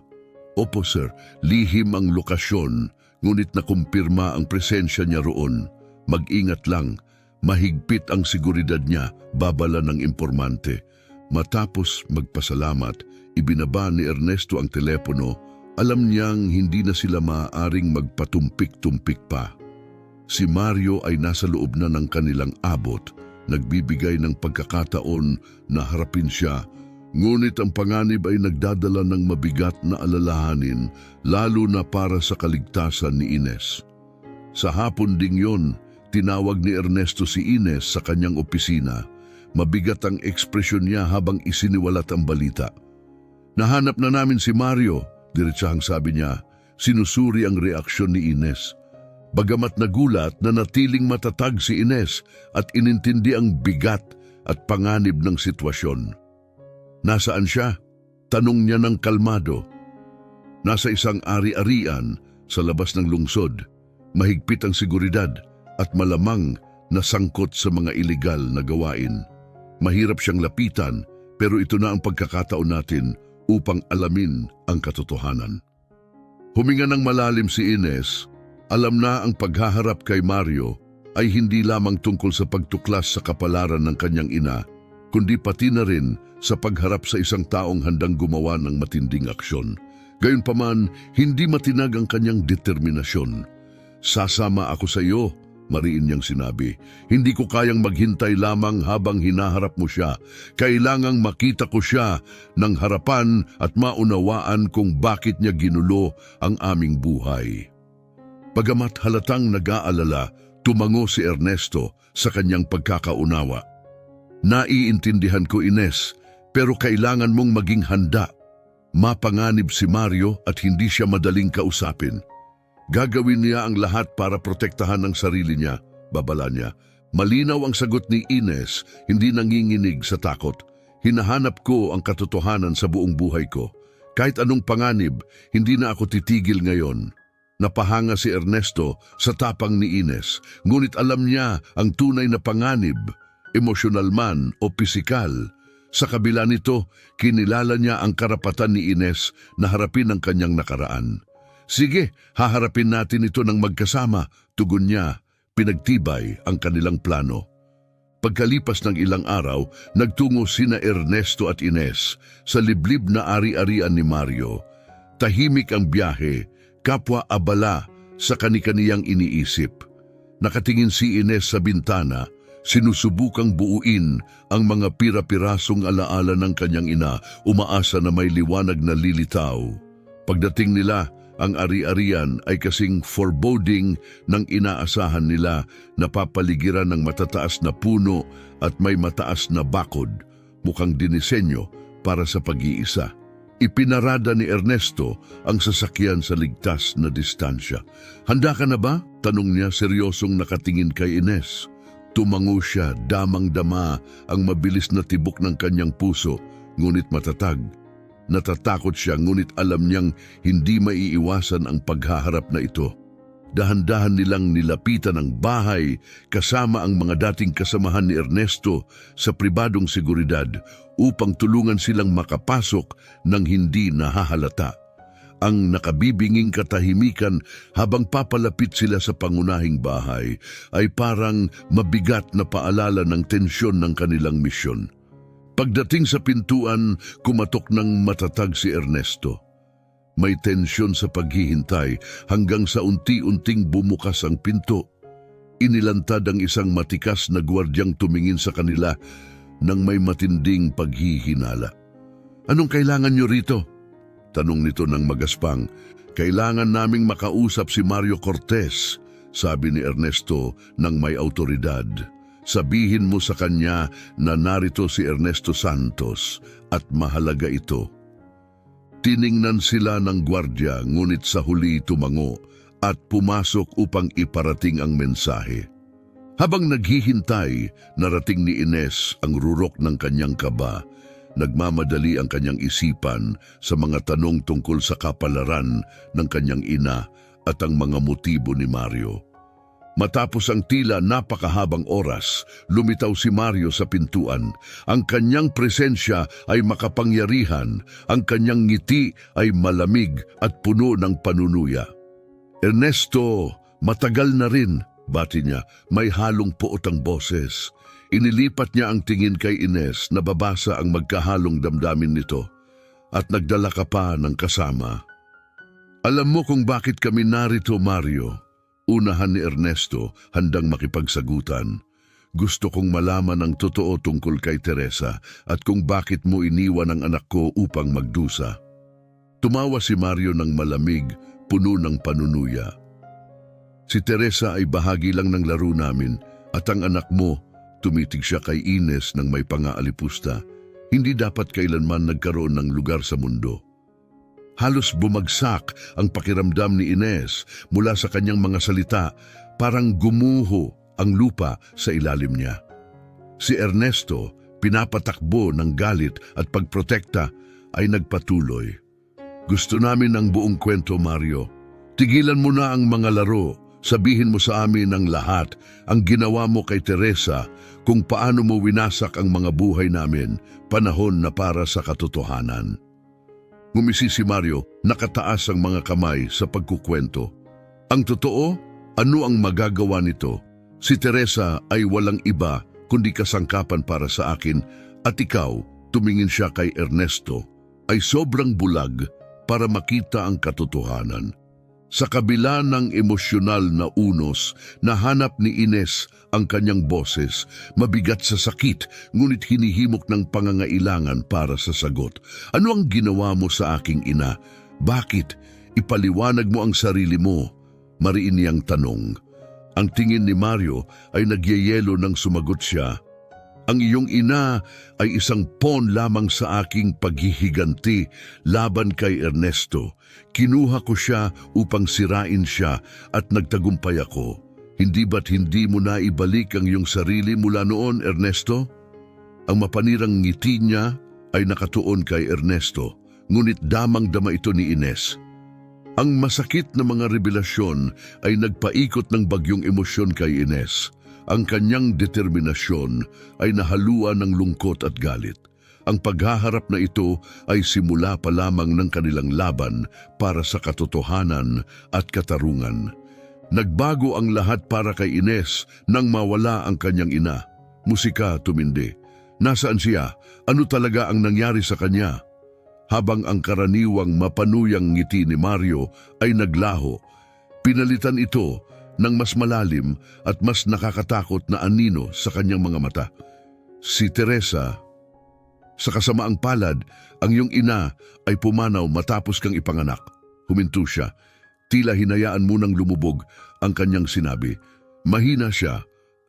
S1: Opo sir, lihim ang lokasyon, ngunit nakumpirma ang presensya niya roon. Mag-ingat lang, mahigpit ang seguridad niya, babala ng impormante. Matapos magpasalamat, ibinaba ni Ernesto ang telepono. Alam niyang hindi na sila maaaring magpatumpik-tumpik pa. Si Mario ay nasa loob na ng kanilang abot, nagbibigay ng pagkakataon na harapin siya. Ngunit ang panganib ay nagdadala ng mabigat na alalahanin, lalo na para sa kaligtasan ni Ines. Sa hapon ding yon, tinawag ni Ernesto si Ines sa kanyang opisina. Mabigat ang ekspresyon niya habang isiniwalat ang balita. Nahanap na namin si Mario, diretsahang sabi niya. Sinusuri ang reaksyon ni Ines. Bagamat nagulat, nanatiling matatag si Ines at inintindi ang bigat at panganib ng sitwasyon. Nasaan siya? Tanong niya ng kalmado. Nasa isang ari-arian sa labas ng lungsod. Mahigpit ang seguridad at malamang nasangkot sa mga iligal na gawain. Mahirap siyang lapitan, pero ito na ang pagkakataon natin upang alamin ang katotohanan. Huminga ng malalim si Ines. Alam na ang paghaharap kay Mario ay hindi lamang tungkol sa pagtuklas sa kapalaran ng kanyang ina, kundi pati na rin sa pagharap sa isang taong handang gumawa ng matinding aksyon. Gayunpaman, hindi matinag ang kanyang determinasyon. Sasama ako sa iyo, mariin niyang sinabi. Hindi ko kayang maghintay lamang habang hinaharap mo siya. Kailangang makita ko siya ng harapan at maunawaan kung bakit niya ginulo ang aming buhay. Bagamat halatang nag-aalala, tumango si Ernesto sa kanyang pagkakaunawa. Naiintindihan ko, Ines, pero kailangan mong maging handa. Mapanganib si Mario at hindi siya madaling kausapin. Gagawin niya ang lahat para protektahan ang sarili niya, babala niya. Malinaw ang sagot ni Ines, hindi nanginginig sa takot. Hinahanap ko ang katotohanan sa buong buhay ko. Kahit anong panganib, hindi na ako titigil ngayon. Napahanga si Ernesto sa tapang ni Ines, ngunit alam niya ang tunay na panganib, emosyonal man o pisikal. Sa kabila nito, kinilala niya ang karapatan ni Ines na harapin ang kanyang nakaraan. Sige, haharapin natin ito ng magkasama, tugon niya. Pinagtibay ang kanilang plano. Pagkalipas ng ilang araw, nagtungo sina Ernesto at Ines sa liblib na ari-arian ni Mario. Tahimik ang biyahe, kapwa abala sa kani-kaniyang iniisip. Nakatingin si Ines sa bintana, sinusubukang buuin ang mga pira-pirasong alaala ng kanyang ina, umaasa na may liwanag na lilitaw. Pagdating nila, ang ari-arian ay kasing foreboding ng inaasahan nila, napapaligiran ng matataas na puno at may mataas na bakod, mukhang dinisenyo para sa pag-iisa. Ipinarada ni Ernesto ang sasakyan sa ligtas na distansya. "Handa ka na ba?" tanong niya, seryosong nakatingin kay Ines. Tumango siya, damang-dama ang mabilis na tibok ng kanyang puso, ngunit matatag. Natatakot siya, ngunit alam niyang hindi maiiwasan ang paghaharap na ito. Dahan-dahan nilang nilapitan ang bahay kasama ang mga dating kasamahan ni Ernesto sa pribadong seguridad upang tulungan silang makapasok ng hindi nahahalata. Ang nakabibinging katahimikan habang papalapit sila sa pangunahing bahay ay parang mabigat na paalala ng tensyon ng kanilang misyon. Pagdating sa pintuan, kumatok ng matatag si Ernesto. May tensyon sa paghihintay hanggang sa unti-unting bumukas ang pinto. Inilantad ang isang matikas na gwardyang tumingin sa kanila nang may matinding paghihinala. "Anong kailangan niyo rito?" tanong nito ng magaspang. "Kailangan naming makausap si Mario Cortez," sabi ni Ernesto ng may autoridad. "Sabihin mo sa kanya na narito si Ernesto Santos at mahalaga ito." Tiningnan sila ng gwardya, ngunit sa huli tumango at pumasok upang iparating ang mensahe. Habang naghihintay, narating ni Ines ang rurok ng kanyang kaba. Nagmamadali ang kanyang isipan sa mga tanong tungkol sa kapalaran ng kanyang ina at ang mga motibo ni Mario. Matapos ang tila napakahabang oras, lumitaw si Mario sa pintuan. Ang kanyang presensya ay makapangyarihan, ang kanyang ngiti ay malamig at puno ng panunuya. "Ernesto, matagal na rin," bati niya, may halong puot ang boses. Inilipat niya ang tingin kay Ines, nababasa ang magkahalong damdamin nito, at nagdala ka pa ng kasama. "Alam mo kung bakit kami narito, Mario?" Unahan ni Ernesto, handang makipagsagutan. "Gusto kong malaman ang totoo tungkol kay Teresa at kung bakit mo iniwan ang anak ko upang magdusa." Tumawa si Mario ng malamig, puno ng panunuya. "Si Teresa ay bahagi lang ng laro namin at ang anak mo," tumitig siya kay Ines ng may pangaalipusta, "hindi dapat kailanman nagkaroon ng lugar sa mundo." Halos bumagsak ang pakiramdam ni Ines mula sa kanyang mga salita, parang gumuho ang lupa sa ilalim niya. Si Ernesto, pinapatakbo ng galit at pagprotekta, ay nagpatuloy. "Gusto namin ang buong kwento, Mario. Tigilan mo na ang mga laro. Sabihin mo sa amin ang lahat, ang ginawa mo kay Teresa, kung paano mo winasak ang mga buhay namin, panahon na para sa katotohanan." Ngumisi si Mario, nakataas ang mga kamay sa pagkukwento. "Ang totoo, ano ang magagawa nito? Si Teresa ay walang iba kundi kasangkapan para sa akin at ikaw," tumingin siya kay Ernesto, "ay sobrang bulag para makita ang katotohanan." Sa kabila ng emosyonal na unos, nahanap ni Ines ang kanyang boses, mabigat sa sakit, ngunit hinihimok ng pangangailangan para sa sagot. "Ano ang ginawa mo sa aking ina? Bakit? Ipaliwanag mo ang sarili mo." Mariin niyang tanong. Ang tingin ni Mario ay nagyayelo nang sumagot siya. "Ang iyong ina ay isang pawn lamang sa aking paghihiganti laban kay Ernesto. Kinuha ko siya upang sirain siya at nagtagumpay ako. Hindi ba't hindi mo na ibalik ang iyong sarili mula noon, Ernesto?" Ang mapanirang ngiti niya ay nakatuon kay Ernesto, ngunit damang-dama ito ni Ines. Ang masakit na mga revelasyon ay nagpaikot ng bagyong emosyon kay Ines. Ang kanyang determinasyon ay nahaluan ng lungkot at galit. Ang paghaharap na ito ay simula pa lamang ng kanilang laban para sa katotohanan at katarungan. Nagbago ang lahat para kay Ines nang mawala ang kanyang ina. Musika tumindi. Nasaan siya? Ano talaga ang nangyari sa kanya? Habang ang karaniwang mapanuyang ngiti ni Mario ay naglaho, pinalitan ito ng mas malalim at mas nakakatakot na anino sa kanyang mga mata. Si Teresa, sa kasamaang palad, ang iyong ina ay pumanaw matapos kang ipanganak. Huminto siya. Tila hinayaan munang lumubog ang kanyang sinabi. Mahina siya.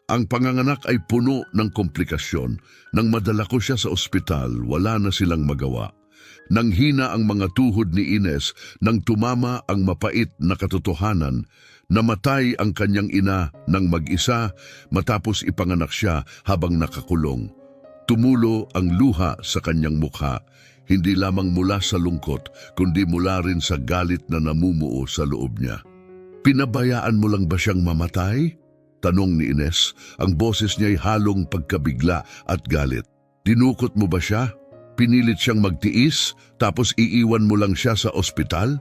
S1: Ang panganganak ay puno ng komplikasyon. Nang madala ko siya sa ospital, wala na silang magawa. Nang hina ang mga tuhod ni Ines, nang tumama ang mapait na katotohanan, namatay ang kanyang ina nang mag-isa matapos ipanganak siya habang nakakulong. Tumulo ang luha sa kanyang mukha, hindi lamang mula sa lungkot, kundi mula rin sa galit na namumuo sa loob niya. Pinabayaan mo lang ba siyang mamatay? Tanong ni Ines, ang boses niya'y halong pagkabigla at galit. Dinukot mo ba siya? Pinilit siyang magtiis, tapos iiwan mo lang siya sa ospital?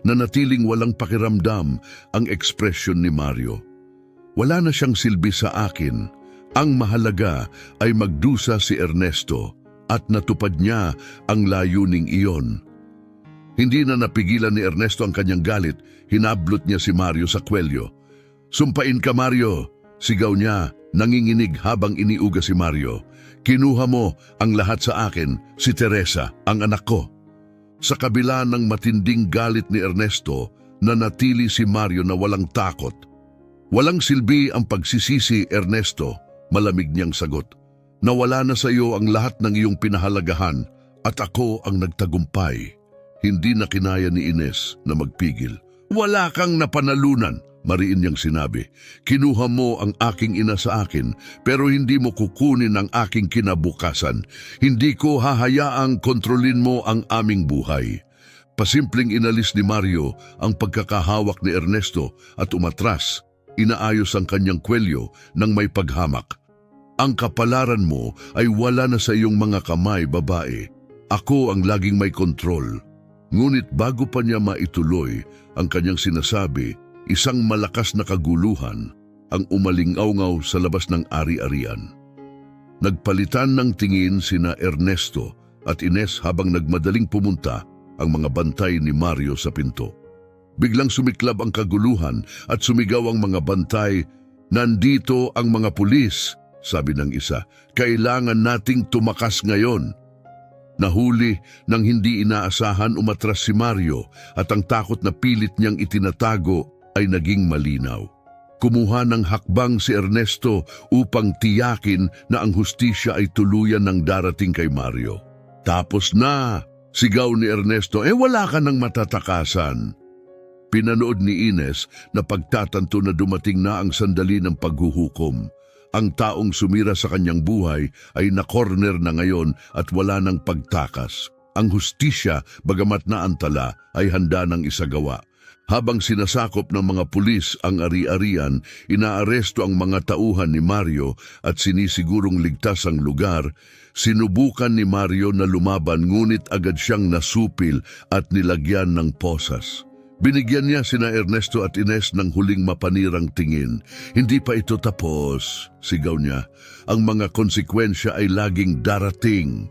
S1: Nanatiling walang pakiramdam ang ekspresyon ni Mario. Wala na siyang silbi sa akin. Ang mahalaga ay magdusa si Ernesto at natupad niya ang layuning iyon. Hindi na napigilan ni Ernesto ang kanyang galit, hinablot niya si Mario sa kwelyo. Sumpain ka, Mario! Sigaw niya, nanginginig habang iniuga si Mario. Kinuha mo ang lahat sa akin, si Teresa, ang anak ko. Sa kabila ng matinding galit ni Ernesto, nanatili si Mario na walang takot. Walang silbi ang pagsisisi, Ernesto, malamig niyang sagot. Nawala na sa iyo ang lahat ng iyong pinahalagahan at ako ang nagtagumpay. Hindi na kinaya ni Ines na magpigil. Wala kang napanalunan, mariin niyang sinabi. Kinuha mo ang aking ina sa akin, pero hindi mo kukunin ang aking kinabukasan. Hindi ko hahayaang kontrolin mo ang aming buhay. Pasimpleng inalis ni Mario ang pagkakahawak ni Ernesto at umatras. Inaayos ang kanyang kwelyo ng may paghamak. Ang kapalaran mo ay wala na sa iyong mga kamay, babae. Ako ang laging may kontrol. Ngunit bago pa niya maituloy ang kanyang sinasabi, isang malakas na kaguluhan ang umalingaw-ngaw sa labas ng ari-arian. Nagpalitan ng tingin sina Ernesto at Ines habang nagmadaling pumunta ang mga bantay ni Mario sa pinto. Biglang sumiklab ang kaguluhan at sumigaw ang mga bantay, "Nandito ang mga pulis!" sabi ng isa. "Kailangan nating tumakas ngayon." Nahuli nang hindi inaasahan, umatras si Mario at ang takot na pilit niyang itinatago ay naging malinaw. Kumuha ng hakbang si Ernesto upang tiyakin na ang hustisya ay tuluyan ng darating kay Mario. "Tapos na!" sigaw ni Ernesto. Wala ka ng matatakasan." Pinanood ni Ines na pagtatanto na dumating na ang sandali ng paghuhukom. Ang taong sumira sa kanyang buhay ay na-corner na ngayon at wala ng pagtakas. Ang hustisya, bagamat naantala, ay handa ng isagawa. Habang sinasakop ng mga pulis ang ari-arian, inaaresto ang mga tauhan ni Mario at sinisigurong ligtas ang lugar. Sinubukan ni Mario na lumaban, ngunit agad siyang nasupil at nilagyan ng posas. Binigyan niya sina Ernesto at Ines ng huling mapanirang tingin. "Hindi pa ito tapos," sigaw niya. "Ang mga konsekwensya ay laging darating."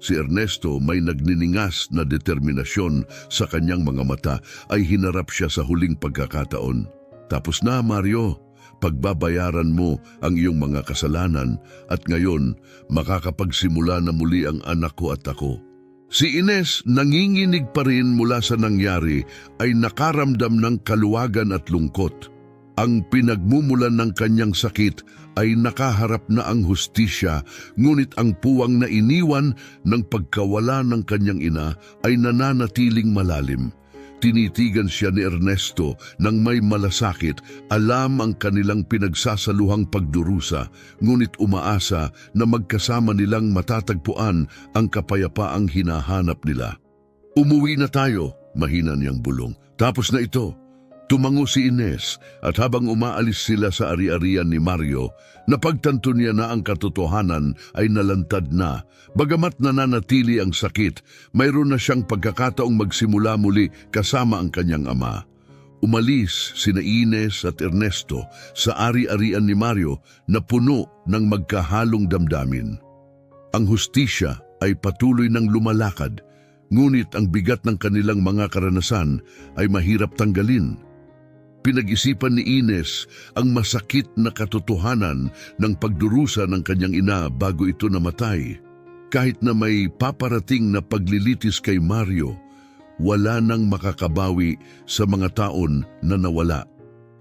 S1: Si Ernesto, may nagniningas na determinasyon sa kanyang mga mata, ay hinarap siya sa huling pagkakataon. "Tapos na, Mario. Pagbabayaran mo ang iyong mga kasalanan at ngayon makakapagsimula na muli ang anak ko at ako." Si Ines, nanginginig pa rin mula sa nangyari, ay nakaramdam ng kaluwagan at lungkot. Ang pinagmumulan ng kanyang sakit ay nakaharap na ang hustisya, ngunit ang puwang na iniwan ng pagkawala ng kanyang ina ay nananatiling malalim. Tinitigan siya ni Ernesto nang may malasakit, alam ang kanilang pinagsasaluhang pagdurusa, ngunit umaasa na magkasama nilang matatagpuan ang kapayapaang hinahanap nila. "Umuwi na tayo," mahina niyang bulong. "Tapos na ito." Tumango si Ines at habang umaalis sila sa ari-arian ni Mario, napagtanto niya na ang katotohanan ay nalantad na. Bagamat nananatili ang sakit, mayroon na siyang pagkakataong magsimula muli kasama ang kanyang ama. Umalis sina Ines at Ernesto sa ari-arian ni Mario na puno ng magkahalong damdamin. Ang hustisya ay patuloy ng lumalakad, ngunit ang bigat ng kanilang mga karanasan ay mahirap tanggalin. Pinag-isipan ni Ines ang masakit na katotohanan ng pagdurusa ng kanyang ina bago ito namatay. Kahit na may paparating na paglilitis kay Mario, wala nang makakabawi sa mga taon na nawala.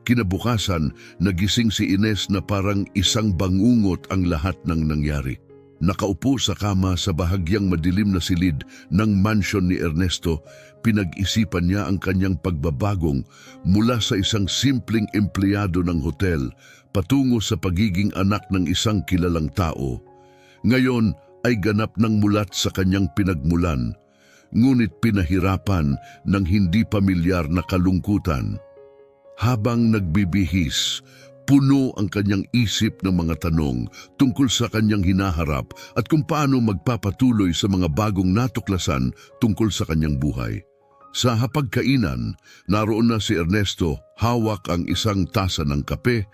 S1: Kinabukasan, nagising si Ines na parang isang bangungot ang lahat ng nangyari. Nakaupo sa kama sa bahagyang madilim na silid ng mansyon ni Ernesto, pinag-isipan niya ang kanyang pagbabagong mula sa isang simpleng empleyado ng hotel patungo sa pagiging anak ng isang kilalang tao. Ngayon ay ganap ng mulat sa kanyang pinagmulan, ngunit pinahirapan ng hindi pamilyar na kalungkutan. Habang nagbibihis, puno ang kanyang isip ng mga tanong tungkol sa kanyang hinaharap at kung paano magpapatuloy sa mga bagong natuklasan tungkol sa kanyang buhay. Sa hapagkainan, naroon na si Ernesto, hawak ang isang tasa ng kape,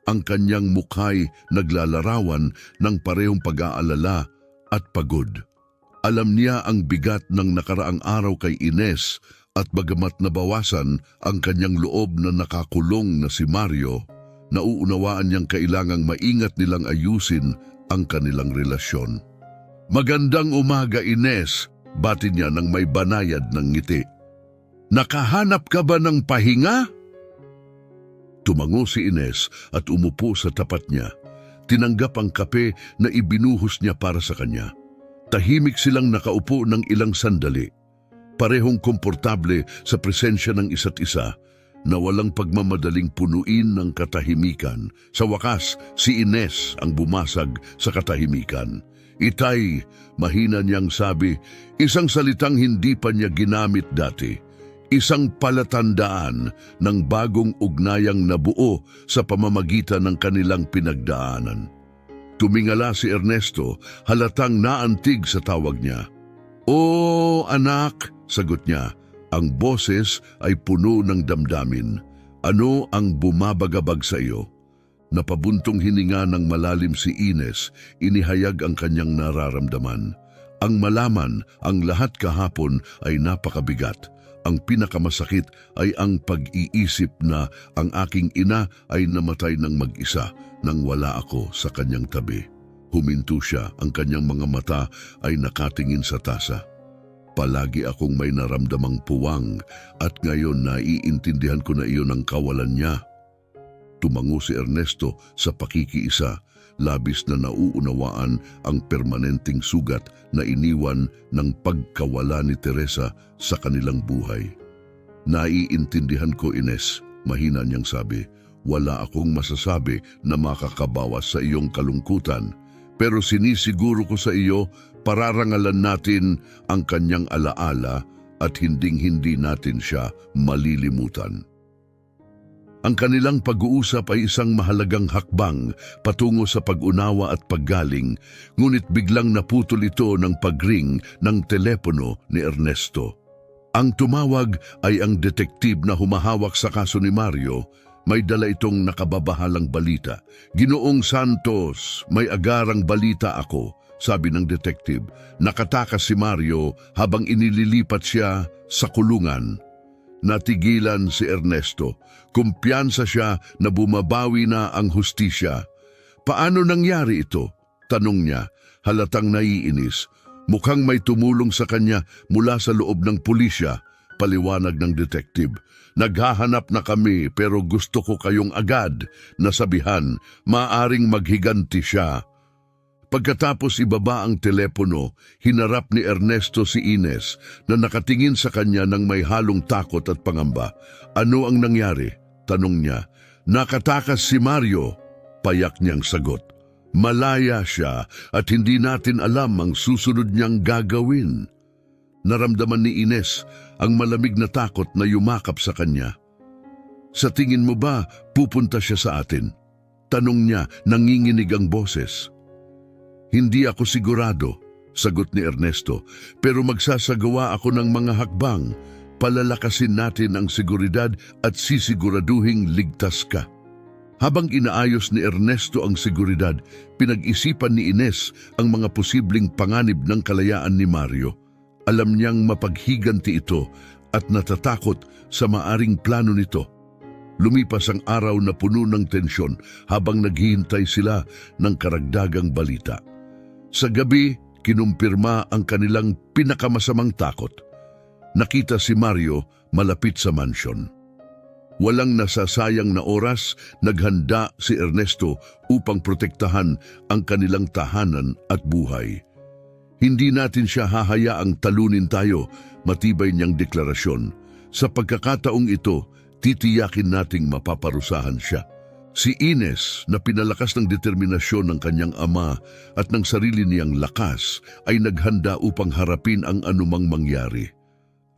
S1: ang kanyang mukha'y naglalarawan ng parehong pag-aalala at pagod. Alam niya ang bigat ng nakaraang araw kay Ines at bagamat nabawasan ang kanyang loob na nakakulong na si Mario, nauunawaan niyang kailangang maingat nilang ayusin ang kanilang relasyon. "Magandang umaga, Ines," bati niya nang may banayad ng ngiti. "Nakahanap ka ba ng pahinga?" Tumango si Ines at umupo sa tapat niya. Tinanggap ang kape na ibinuhos niya para sa kanya. Tahimik silang nakaupo ng ilang sandali. Parehong komportable sa presensya ng isa't isa na walang pagmamadaling punuin ng katahimikan. Sa wakas, si Ines ang bumasag sa katahimikan. "Itay," mahina niyang sabi, isang salitang hindi pa niya ginamit dati. Isang palatandaan ng bagong ugnayang nabuo sa pamamagitan ng kanilang pinagdaanan. Tumingala si Ernesto, halatang naantig sa tawag niya. "Oh, anak," sagot niya. Ang boses ay puno ng damdamin. "Ano ang bumabagabag sa iyo?" Napabuntong hininga ng malalim si Ines, inihayag ang kanyang nararamdaman. Ang malaman ang lahat kahapon ay napakabigat. Ang pinakamasakit ay ang pag-iisip na ang aking ina ay namatay ng mag-isa nang wala ako sa kanyang tabi. Huminto siya, ang kanyang mga mata ay nakatingin sa tasa. "Palagi akong may naramdamang puwang at ngayon naiintindihan ko na iyon ang kawalan niya." Tumango si Ernesto sa pakikiisa, labis na nauunawaan ang permanenteng sugat na iniwan ng pagkawala ni Teresa sa kanilang buhay. "Naiintindihan ko, Ines," mahina niyang sabi. "Wala akong masasabi na makakabawas sa iyong kalungkutan. Pero sinisiguro ko sa iyo, pararangalan natin ang kanyang alaala at hinding-hindi natin siya malilimutan." Ang kanilang pag-uusap ay isang mahalagang hakbang patungo sa pag-unawa at paggaling, ngunit biglang naputol ito ng pagring ng telepono ni Ernesto. Ang tumawag ay ang detektib na humahawak sa kaso ni Mario. May dala itong nakababahalang balita. "Ginoong Santos, may agarang balita ako," sabi ng detektib. Nakatakas si Mario habang inililipat siya sa kulungan. Natigilan si Ernesto. Kumpiyansa siya na bumabawi na ang hustisya. "Paano nangyari ito?" tanong niya, halatang naiinis. Mukhang may tumulong sa kanya mula sa loob ng pulisya, paliwanag ng detektive. "Naghahanap na kami pero gusto ko kayong agad nasabihan, maaring maghiganti siya." Pagkatapos ibaba ang telepono, hinarap ni Ernesto si Ines na nakatingin sa kanya ng may halong takot at pangamba. "Ano ang nangyari?" tanong niya. "Nakatakas si Mario," payak niyang sagot. "Malaya siya at hindi natin alam ang susunod niyang gagawin." Naramdaman ni Ines ang malamig na takot na yumakap sa kanya. "Sa tingin mo ba pupunta siya sa atin?" tanong niya, nanginginig ang boses. "Hindi ako sigurado," sagot ni Ernesto, "pero magsasagawa ako ng mga hakbang. Palalakasin natin ang seguridad at sisiguraduhing ligtas ka." Habang inaayos ni Ernesto ang seguridad, pinag-isipan ni Ines ang mga posibleng panganib ng kalayaan ni Mario. Alam niyang mapaghiganti ito at natatakot sa maaring plano nito. Lumipas ang araw na puno ng tensyon habang naghihintay sila ng karagdagang balita. Sa gabi, kinumpirma ang kanilang pinakamasamang takot. Nakita si Mario malapit sa mansyon. Walang nasasayang na oras, naghanda si Ernesto upang protektahan ang kanilang tahanan at buhay. Hindi natin siya hahayaang talunin tayo, matibay niyang deklarasyon. Sa pagkakataong ito, titiyakin nating mapaparusahan siya. Si Ines, na pinalakas ng determinasyon ng kanyang ama at ng sarili niyang lakas, ay naghanda upang harapin ang anumang mangyari.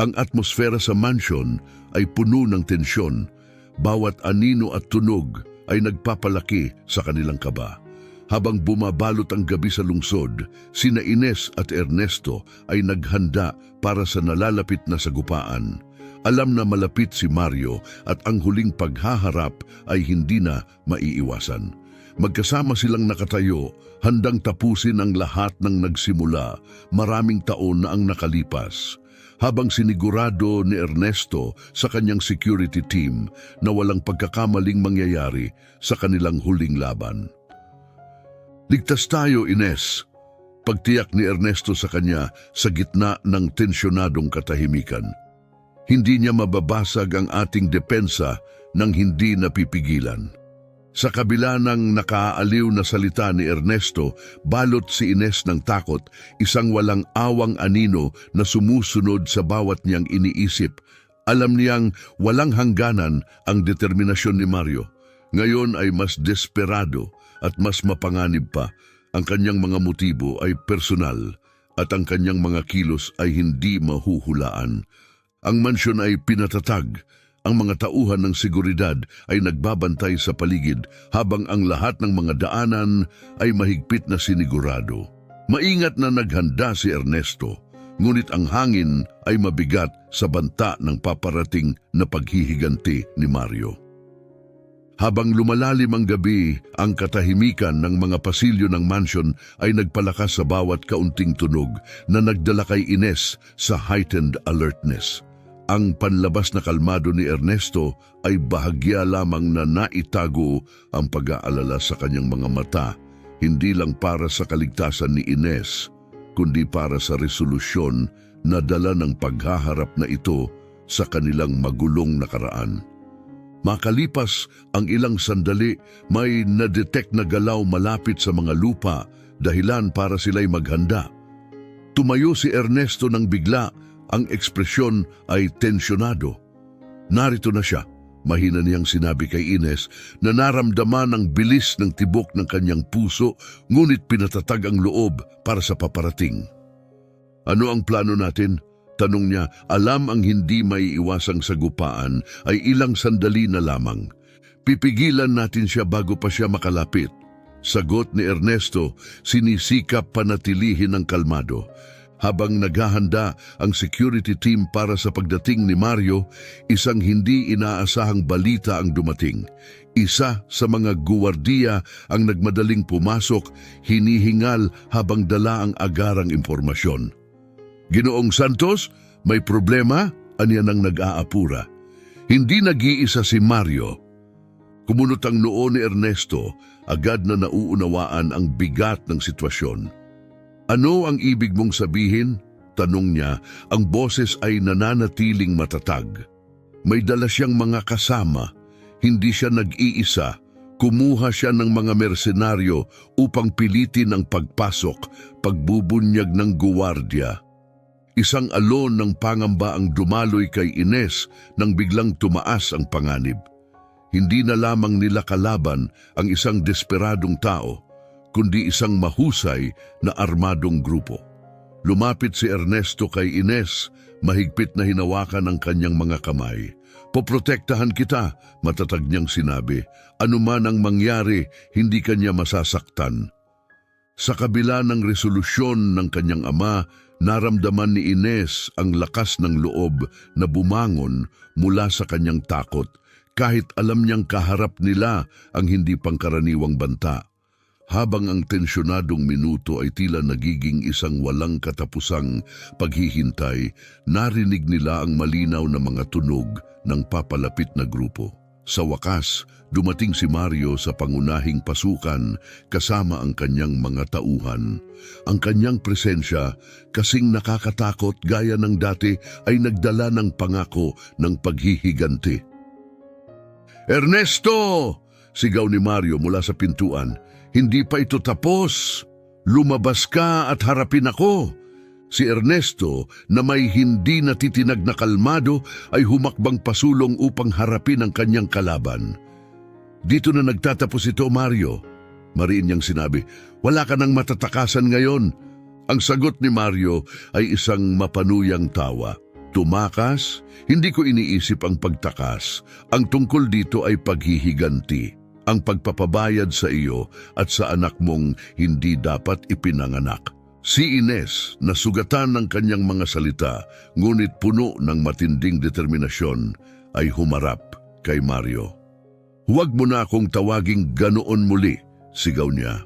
S1: Ang atmosfera sa mansyon ay puno ng tensyon. Bawat anino at tunog ay nagpapalaki sa kanilang kaba. Habang bumabalot ang gabi sa lungsod, sina Ines at Ernesto ay naghanda para sa nalalapit na sagupaan. Alam na malapit si Mario at ang huling paghaharap ay hindi na maiiwasan. Magkasama silang nakatayo, handang tapusin ang lahat ng nagsimula, maraming taon na ang nakalipas. Habang sinigurado ni Ernesto sa kanyang security team na walang pagkakamaling mangyayari sa kanilang huling laban. Ligtas tayo, Ines, pagtiyak ni Ernesto sa kanya sa gitna ng tensyonadong katahimikan. Hindi niya mababasag ang ating depensa nang hindi napipigilan. Sa kabila ng nakaaliw na salita ni Ernesto, balot si Ines ng takot, isang walang awang anino na sumusunod sa bawat niyang iniisip. Alam niyang walang hangganan ang determinasyon ni Mario. Ngayon ay mas desperado at mas mapanganib pa. Ang kanyang mga motibo ay personal at ang kanyang mga kilos ay hindi mahuhulaan. Ang mansyon ay pinatatag. Ang mga tauhan ng seguridad ay nagbabantay sa paligid habang ang lahat ng mga daanan ay mahigpit na sinigurado. Maingat na naghanda si Ernesto, ngunit ang hangin ay mabigat sa banta ng paparating na paghihiganti ni Mario. Habang lumalalim ang gabi, ang katahimikan ng mga pasilyo ng mansyon ay nagpalakas sa bawat kaunting tunog na nagdala kay Ines sa heightened alertness. Ang panlabas na kalmado ni Ernesto ay bahagya lamang na naitago ang pag-aalala sa kanyang mga mata, hindi lang para sa kaligtasan ni Ines, kundi para sa resolusyon na dala ng paghaharap na ito sa kanilang magulong nakaraan. Makalipas ang ilang sandali, may na-detect na galaw malapit sa mga lupa, dahilan para sila'y maghanda. Tumayo si Ernesto nang bigla. Ang ekspresyon ay tensyonado. Narito na siya, mahina niyang sinabi kay Ines na naramdaman ang bilis ng tibok ng kanyang puso, ngunit pinatatag ang loob para sa paparating. Ano ang plano natin? Tanong niya. Alam ang hindi maiiwasang sagupaan ay ilang sandali na lamang. Pipigilan natin siya bago pa siya makalapit. Sagot ni Ernesto, sinisikap panatilihin ang kalmado. Habang naghahanda ang security team para sa pagdating ni Mario, isang hindi inaasahang balita ang dumating. Isa sa mga guwardiya ang nagmadaling pumasok, hinihingal habang dala ang agarang impormasyon. Ginoong Santos, may problema? Aniyan ang nag-aapura. Hindi nag-iisa si Mario. Kumunot ang noo ni Ernesto, agad na nauunawaan ang bigat ng sitwasyon. Ano ang ibig mong sabihin? Tanong niya, ang boses ay nananatiling matatag. May dala siyang mga kasama, hindi siya nag-iisa. Kumuha siya ng mga mersenaryo upang pilitin ang pagpasok, pagbubunyag ng guwardiya. Isang alon ng pangamba ang dumaloy kay Ines nang biglang tumaas ang panganib. Hindi na lamang nila kalaban ang isang desperadong tao, kundi isang mahusay na armadong grupo. Lumapit si Ernesto kay Ines, mahigpit na hinawakan ang kanyang mga kamay. Poprotektahan kita, matatag niyang sinabi. Ano man ang mangyari, hindi kanya masasaktan. Sa kabila ng resolusyon ng kanyang ama, naramdaman ni Ines ang lakas ng loob na bumangon mula sa kanyang takot, kahit alam niyang kaharap nila ang hindi pangkaraniwang banta. Habang ang tensyonadong minuto ay tila nagiging isang walang katapusang paghihintay, narinig nila ang malinaw na mga tunog ng papalapit na grupo. Sa wakas, dumating si Mario sa pangunahing pasukan kasama ang kanyang mga tauhan. Ang kanyang presensya, kasing nakakatakot gaya ng dati, ay nagdala ng pangako ng paghihiganti. "Ernesto!" sigaw ni Mario mula sa pintuan. "Hindi pa ito tapos! Lumabas ka at harapin ako!" Si Ernesto, na may hindi natitinag na kalmado, ay humakbang pasulong upang harapin ang kanyang kalaban. "Dito na nagtatapos ito, Mario," mariin niyang sinabi. "Wala ka nang matatakasan ngayon." Ang sagot ni Mario ay isang mapanuyang tawa. "Tumakas? Hindi ko iniisip ang pagtakas. Ang tungkol dito ay paghihiganti. Ang pagpapabayad sa iyo at sa anak mong hindi dapat ipinanganak." Si Ines, nasugatan ng kanyang mga salita, ngunit puno ng matinding determinasyon, ay humarap kay Mario. "Huwag mo na akong tawaging ganoon muli," sigaw niya.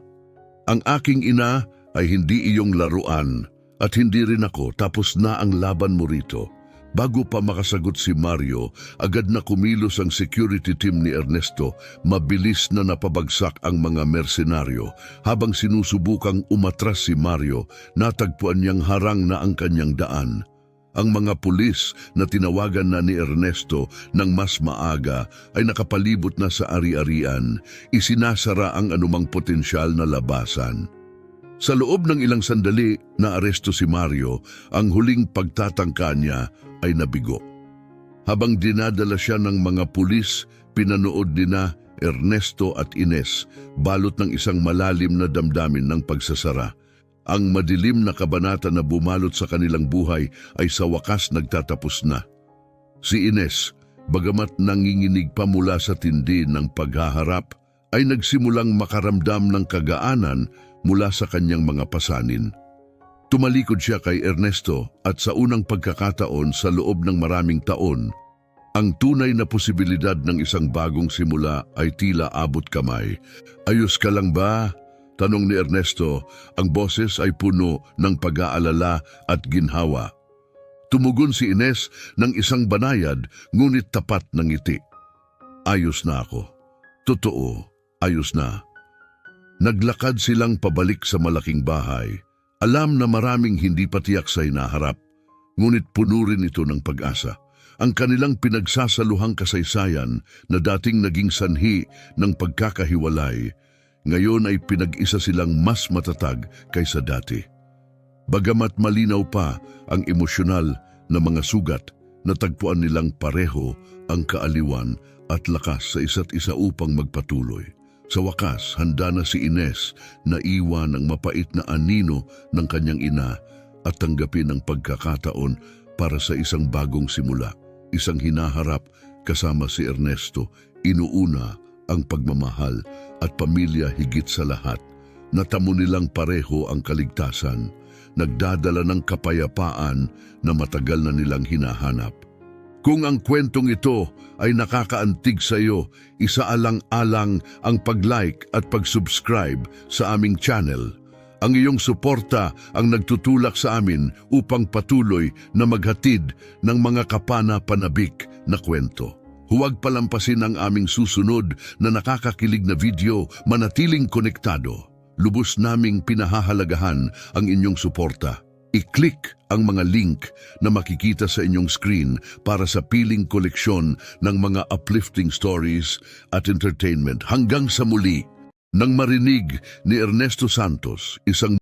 S1: "Ang aking ina ay hindi iyong laruan at hindi rin ako, tapos na ang laban mo rito." Bago pa makasagot si Mario, agad na kumilos ang security team ni Ernesto. Mabilis na napabagsak ang mga mersenaryo. Habang sinusubukang umatras si Mario, natagpuan niyang harang na ang kanyang daan. Ang mga pulis na tinawagan na ni Ernesto ng mas maaga ay nakapalibot na sa ari-arian. Isinasara ang anumang potensyal na labasan. Sa loob ng ilang sandali, naaresto si Mario. Ang huling pagtatangka niya ay nabigo. Habang dinadala siya ng mga pulis, pinanood nina Ernesto at Ines, balot ng isang malalim na damdamin ng pagsasara. Ang madilim na kabanata na bumalot sa kanilang buhay ay sa wakas nagtatapos na. Si Ines, bagamat nanginginig pa mula sa tindi ng paghaharap, ay nagsimulang makaramdam ng kagaanan mula sa kanyang mga pasanin. Tumalikod siya kay Ernesto at sa unang pagkakataon sa loob ng maraming taon, ang tunay na posibilidad ng isang bagong simula ay tila abot kamay. "Ayos ka lang ba?" tanong ni Ernesto. Ang boses ay puno ng pag-aalala at ginhawa. Tumugon si Ines ng isang banayad ngunit tapat ng ngiti. "Ayos na ako. Totoo, ayos na." Naglakad silang pabalik sa malaking bahay. Alam na maraming hindi pa tiyak sa hinaharap, ngunit puno rin ito ng pag-asa. Ang kanilang pinagsasaluhang kasaysayan na dating naging sanhi ng pagkakahiwalay, ngayon ay pinag-isa silang mas matatag kaysa dati. Bagamat malinaw pa ang emosyonal na mga sugat, natagpuan nilang pareho ang kaaliwan at lakas sa isa't isa upang magpatuloy. Sa wakas, handa na si Ines na iwan ang mapait na anino ng kanyang ina at tanggapin ang pagkakataon para sa isang bagong simula. Isang hinaharap kasama si Ernesto, inuuna ang pagmamahal at pamilya higit sa lahat. Natamo nilang pareho ang kaligtasan, nagdadala ng kapayapaan na matagal na nilang hinahanap. Kung ang kwentong ito ay nakakaantig sa iyo, isaalang-alang ang pag-like at pag-subscribe sa aming channel. Ang iyong suporta ang nagtutulak sa amin upang patuloy na maghatid ng mga kapana-panabik na kwento. Huwag palampasin ang aming susunod na nakakakilig na video. Manatiling konektado. Lubos naming pinahahalagahan ang inyong suporta. I-click ang mga link na makikita sa inyong screen para sa piling koleksyon ng mga uplifting stories at entertainment. Hanggang sa muli, nang marinig ni Ernesto Santos, isang